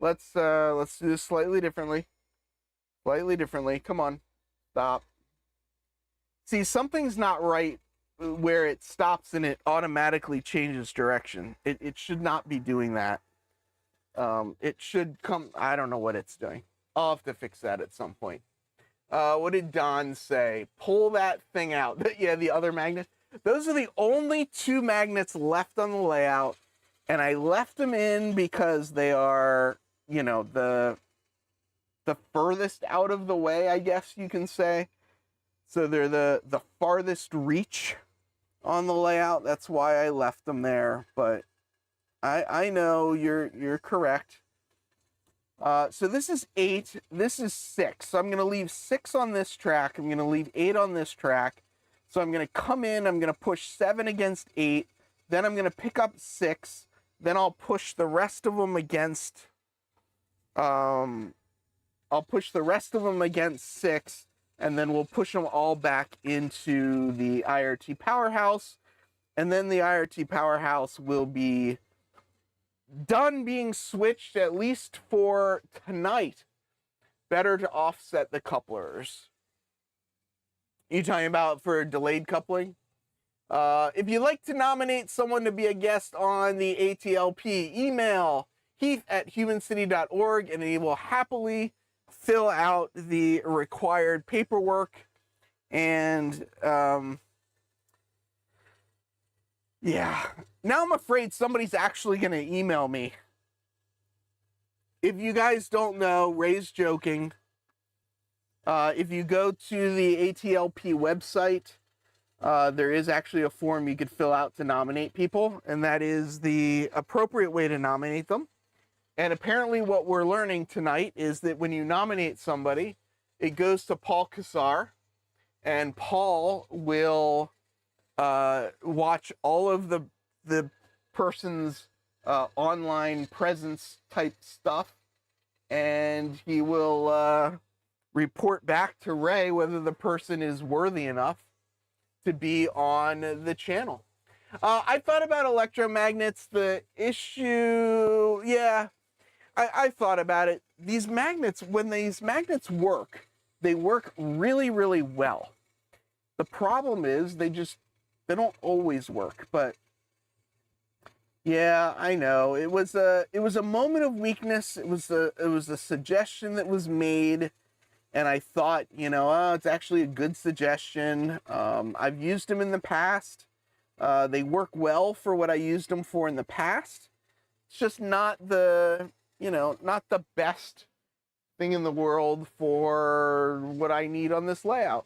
Let's do this slightly differently. Come on, stop. See, something's not right where it stops and it automatically changes direction. It should not be doing that. It should come, I don't know what it's doing. I'll have to fix that at some point. What did Don say? Pull that thing out. Yeah, the other magnet. Those are the only two magnets left on the layout, and I left them in because they are, you know, the furthest out of the way, I guess you can say. So they're the farthest reach on the layout. That's why I left them there. But I know you're correct. So this is 8, this is 6. So I'm going to leave 6 on this track. I'm going to leave 8 on this track. So I'm going to come in, I'm going to push 7 against 8. Then I'm going to pick up 6. Then I'll push the rest of them against, I'll push the rest of them against 6. And then we'll push them all back into the IRT powerhouse. And then the IRT powerhouse will be done being switched, at least for tonight. Better to offset the couplers. You talking about for delayed coupling? If you'd like to nominate someone to be a guest on the ATLP, email heath@humancity.org and he will happily fill out the required paperwork. And yeah, now I'm afraid somebody's actually going to email me. If you guys don't know, Ray's joking. If you go to the ATLP website, there is actually a form you could fill out to nominate people, and that is the appropriate way to nominate them. And apparently what we're learning tonight is that when you nominate somebody, it goes to Paul Kassar, and Paul will watch all of the person's online presence type stuff, and he will report back to Ray whether the person is worthy enough to be on the channel. I thought about electromagnets. The issue, yeah, I thought about it. These magnets, when these magnets work, they work really, really well. The problem is they don't always work. But yeah, I know it was a moment of weakness. It was a suggestion that was made, and I thought, you know, oh, it's actually a good suggestion. I've used them in the past. They work well for what I used them for in the past. It's just not the, you know, not the best thing in the world for what I need on this layout.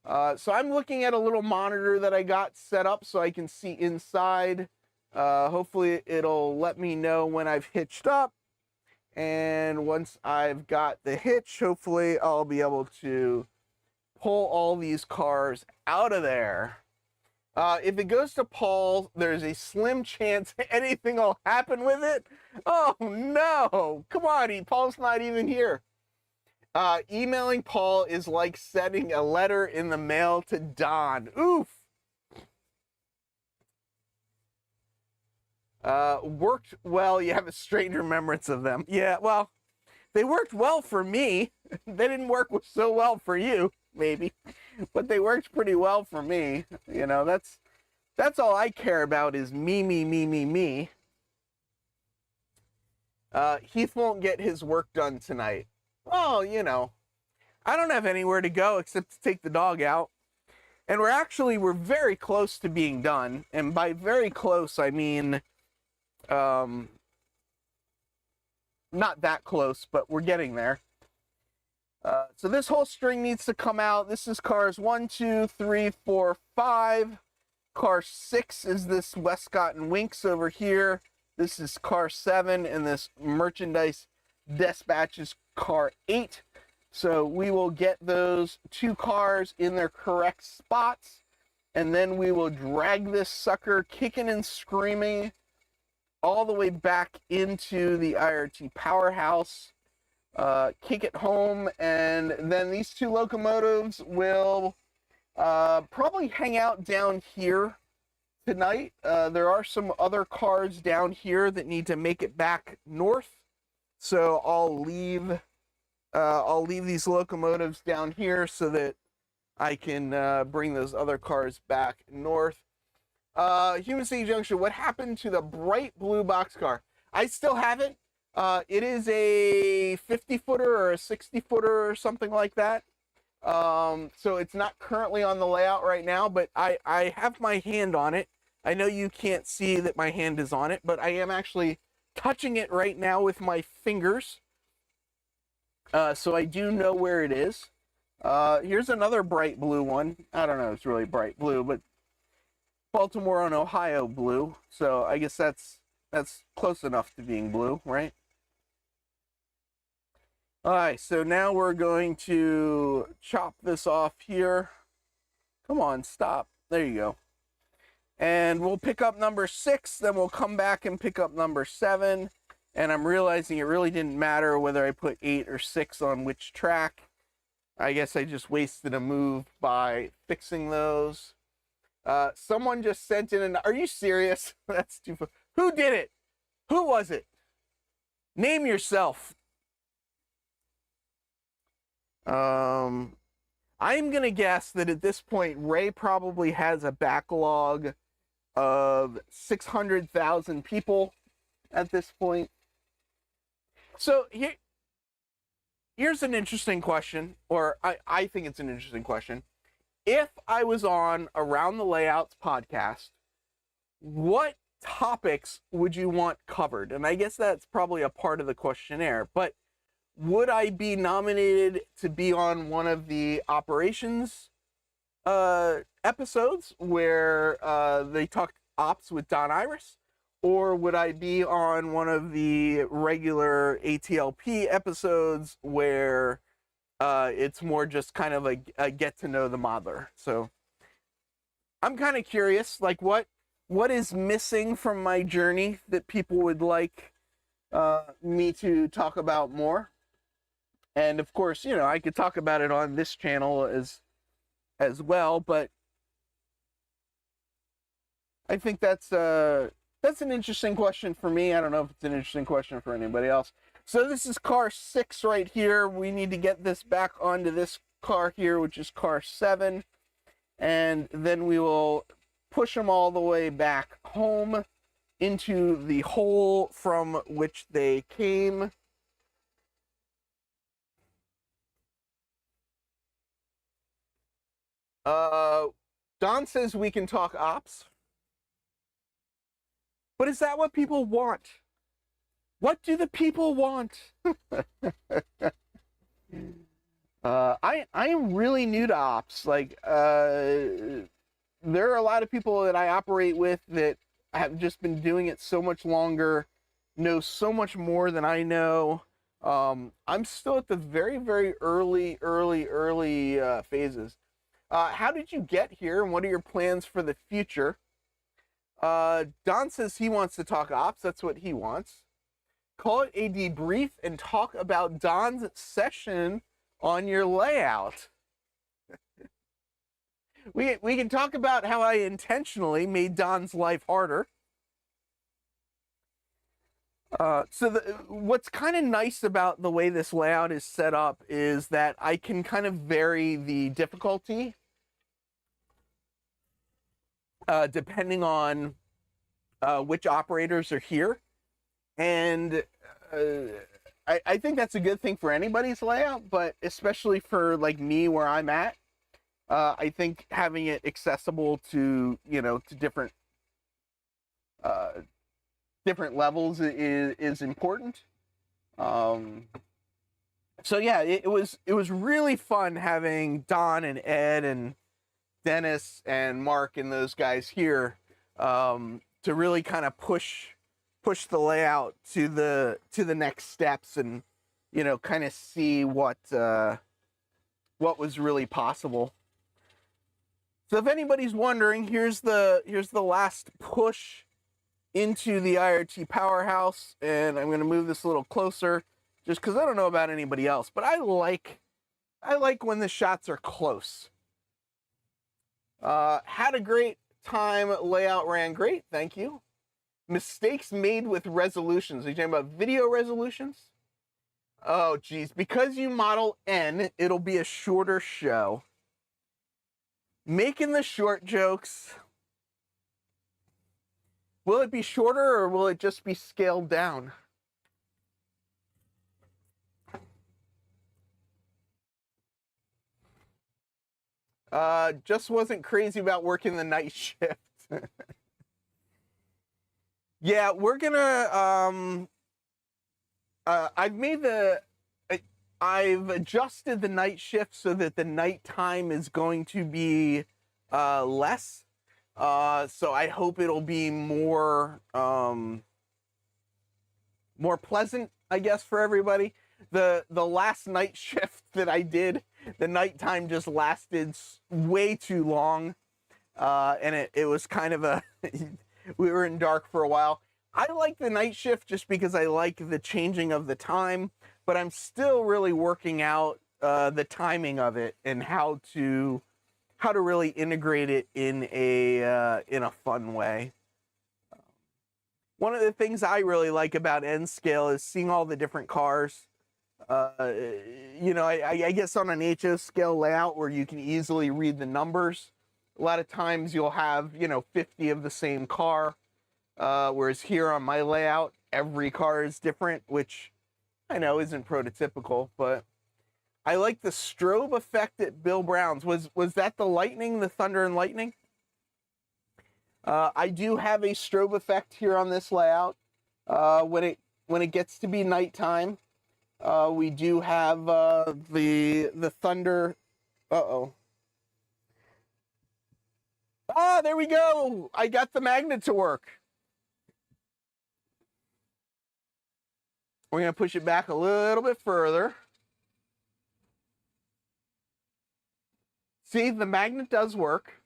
So I'm looking at a little monitor that I got set up so I can see inside. Hopefully it'll let me know when I've hitched up. And once I've got the hitch, hopefully I'll be able to pull all these cars out of there. If it goes to Paul, there's a slim chance anything will happen with it. Oh no, come on, Paul's not even here. Emailing Paul is like sending a letter in the mail to Don. Oof. Worked well. You have a strange remembrance of them. Yeah, well, they worked well for me. They didn't work so well for you, maybe, but they worked pretty well for me. You know, that's all I care about is me. Heath won't get his work done tonight. Well, you know, I don't have anywhere to go except to take the dog out. And we're very close to being done. And by very close, I mean, not that close, but we're getting there. So this whole string needs to come out. This is cars 1, 2, 3, 4, 5. Car 6 is this Westcott and Winks over here. This is car 7, and this merchandise dispatch is car 8. So we will get those 2 cars in their correct spots, and then we will drag this sucker kicking and screaming all the way back into the IRT powerhouse, kick it home, and then these 2 locomotives will probably hang out down here tonight. There are some other cars down here that need to make it back north, so I'll leave these locomotives down here so that I can bring those other cars back north. Human City Junction, what happened to the bright blue boxcar? I still have it. It is a 50-footer or a 60-footer or something like that. So it's not currently on the layout right now, but I have my hand on it. I know you can't see that my hand is on it, but I am actually touching it right now with my fingers. So I do know where it is. Here's another bright blue one. I don't know, it's really bright blue, but Baltimore and Ohio blue. So I guess that's close enough to being blue, right? All right, so now we're going to chop this off here. Come on, stop. There you go. And we'll pick up number 6, then we'll come back and pick up number 7. And I'm realizing it really didn't matter whether I put 8 or 6 on which track. I guess I just wasted a move by fixing those. Someone just sent in are you serious? That's too fun. Who did it? Who was it? Name yourself. I'm gonna guess that at this point, Ray probably has a backlog of 600,000 people at this point. So here's an interesting question, or I think it's an interesting question. If I was on Around the Layouts podcast, what topics would you want covered? And I guess that's probably a part of the questionnaire, but would I be nominated to be on one of the operations episodes where they talk ops with Don Iris? Or would I be on one of the regular ATLP episodes where it's more just kind of a get to know the modeler? So I'm kind of curious, like what is missing from my journey that people would like me to talk about more? And of course, you know, I could talk about it on this channel as well, but I think that's an interesting question for me. I don't know if it's an interesting question for anybody else. So this is car 6 right here. We need to get this back onto this car here, which is car 7. And then we will push them all the way back home into the hole from which they came. Don says we can talk ops. But is that what people want? What do the people want? I am really new to ops. Like, there are a lot of people that I operate with that have just been doing it so much longer, know so much more than I know. I'm still at the very, very early phases. How did you get here, and what are your plans for the future? Don says he wants to talk ops. That's what he wants. Call it a debrief and talk about Don's session on your layout. we can talk about how I intentionally made Don's life harder. What's kind of nice about the way this layout is set up is that I can kind of vary the difficulty depending on which operators are here. And I think that's a good thing for anybody's layout, but especially for like me where I'm at, I think having it accessible to, you know, to different levels is important. So yeah, it was really fun having Don and Ed and Dennis and Mark and those guys here to really kind of push push the layout to the next steps and, you know, kind of see what was really possible. So if anybody's wondering, here's the last push into the IRT powerhouse, and I'm going to move this a little closer just because I don't know about anybody else, but I like when the shots are close. Had a great time. Layout ran great. Thank you. Mistakes made with resolutions. Are you talking about video resolutions? Oh, geez. Because you model N, it'll be a shorter show. Making the short jokes. Will it be shorter or will it just be scaled down? Just wasn't crazy about working the night shift. Yeah, we're gonna, I've adjusted the night shift so that the nighttime is going to be less. So I hope it'll be more pleasant, I guess, for everybody. The last night shift that I did, the nighttime just lasted way too long, and it was kind of a we were in dark for a while. I like the night shift just because I like the changing of the time, but I'm still really working out the timing of it and how to really integrate it in a fun way. One of the things I really like about N scale is seeing all the different cars. You know, I guess on an HO scale layout where you can easily read the numbers, a lot of times you'll have, you know, 50 of the same car, whereas here on my layout, every car is different, which I know isn't prototypical, but I like the strobe effect at Bill Brown's. Was that the lightning, the thunder and lightning? I do have a strobe effect here on this layout. When it gets to be nighttime, we do have the thunder. Uh-oh. Ah, there we go. I got the magnet to work. We're going to push it back a little bit further. See, the magnet does work.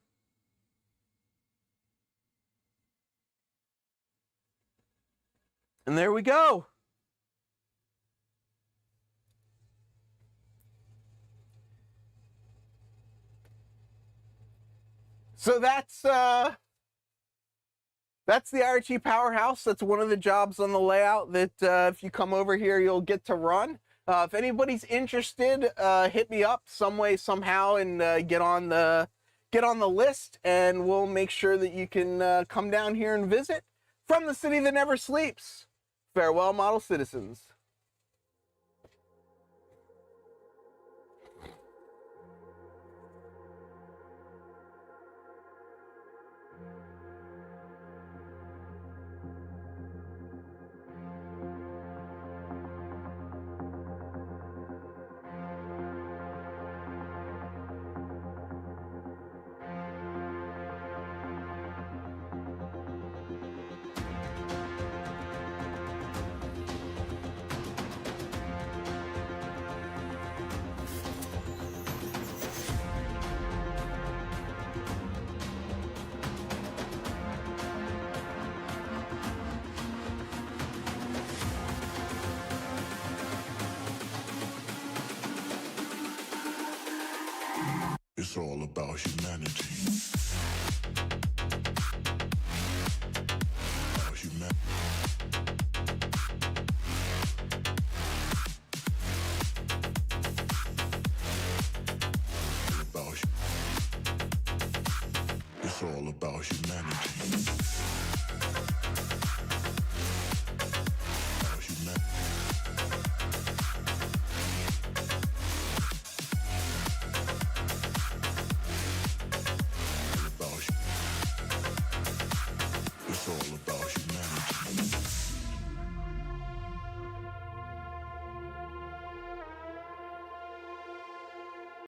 And there we go. So that's the IRT powerhouse. That's one of the jobs on the layout that if you come over here, you'll get to run. If anybody's interested, hit me up some way, somehow, and get on the list, and we'll make sure that you can come down here and visit from the city that never sleeps. Farewell, model citizens. It's all about humanity. About humanity. It's all about humanity.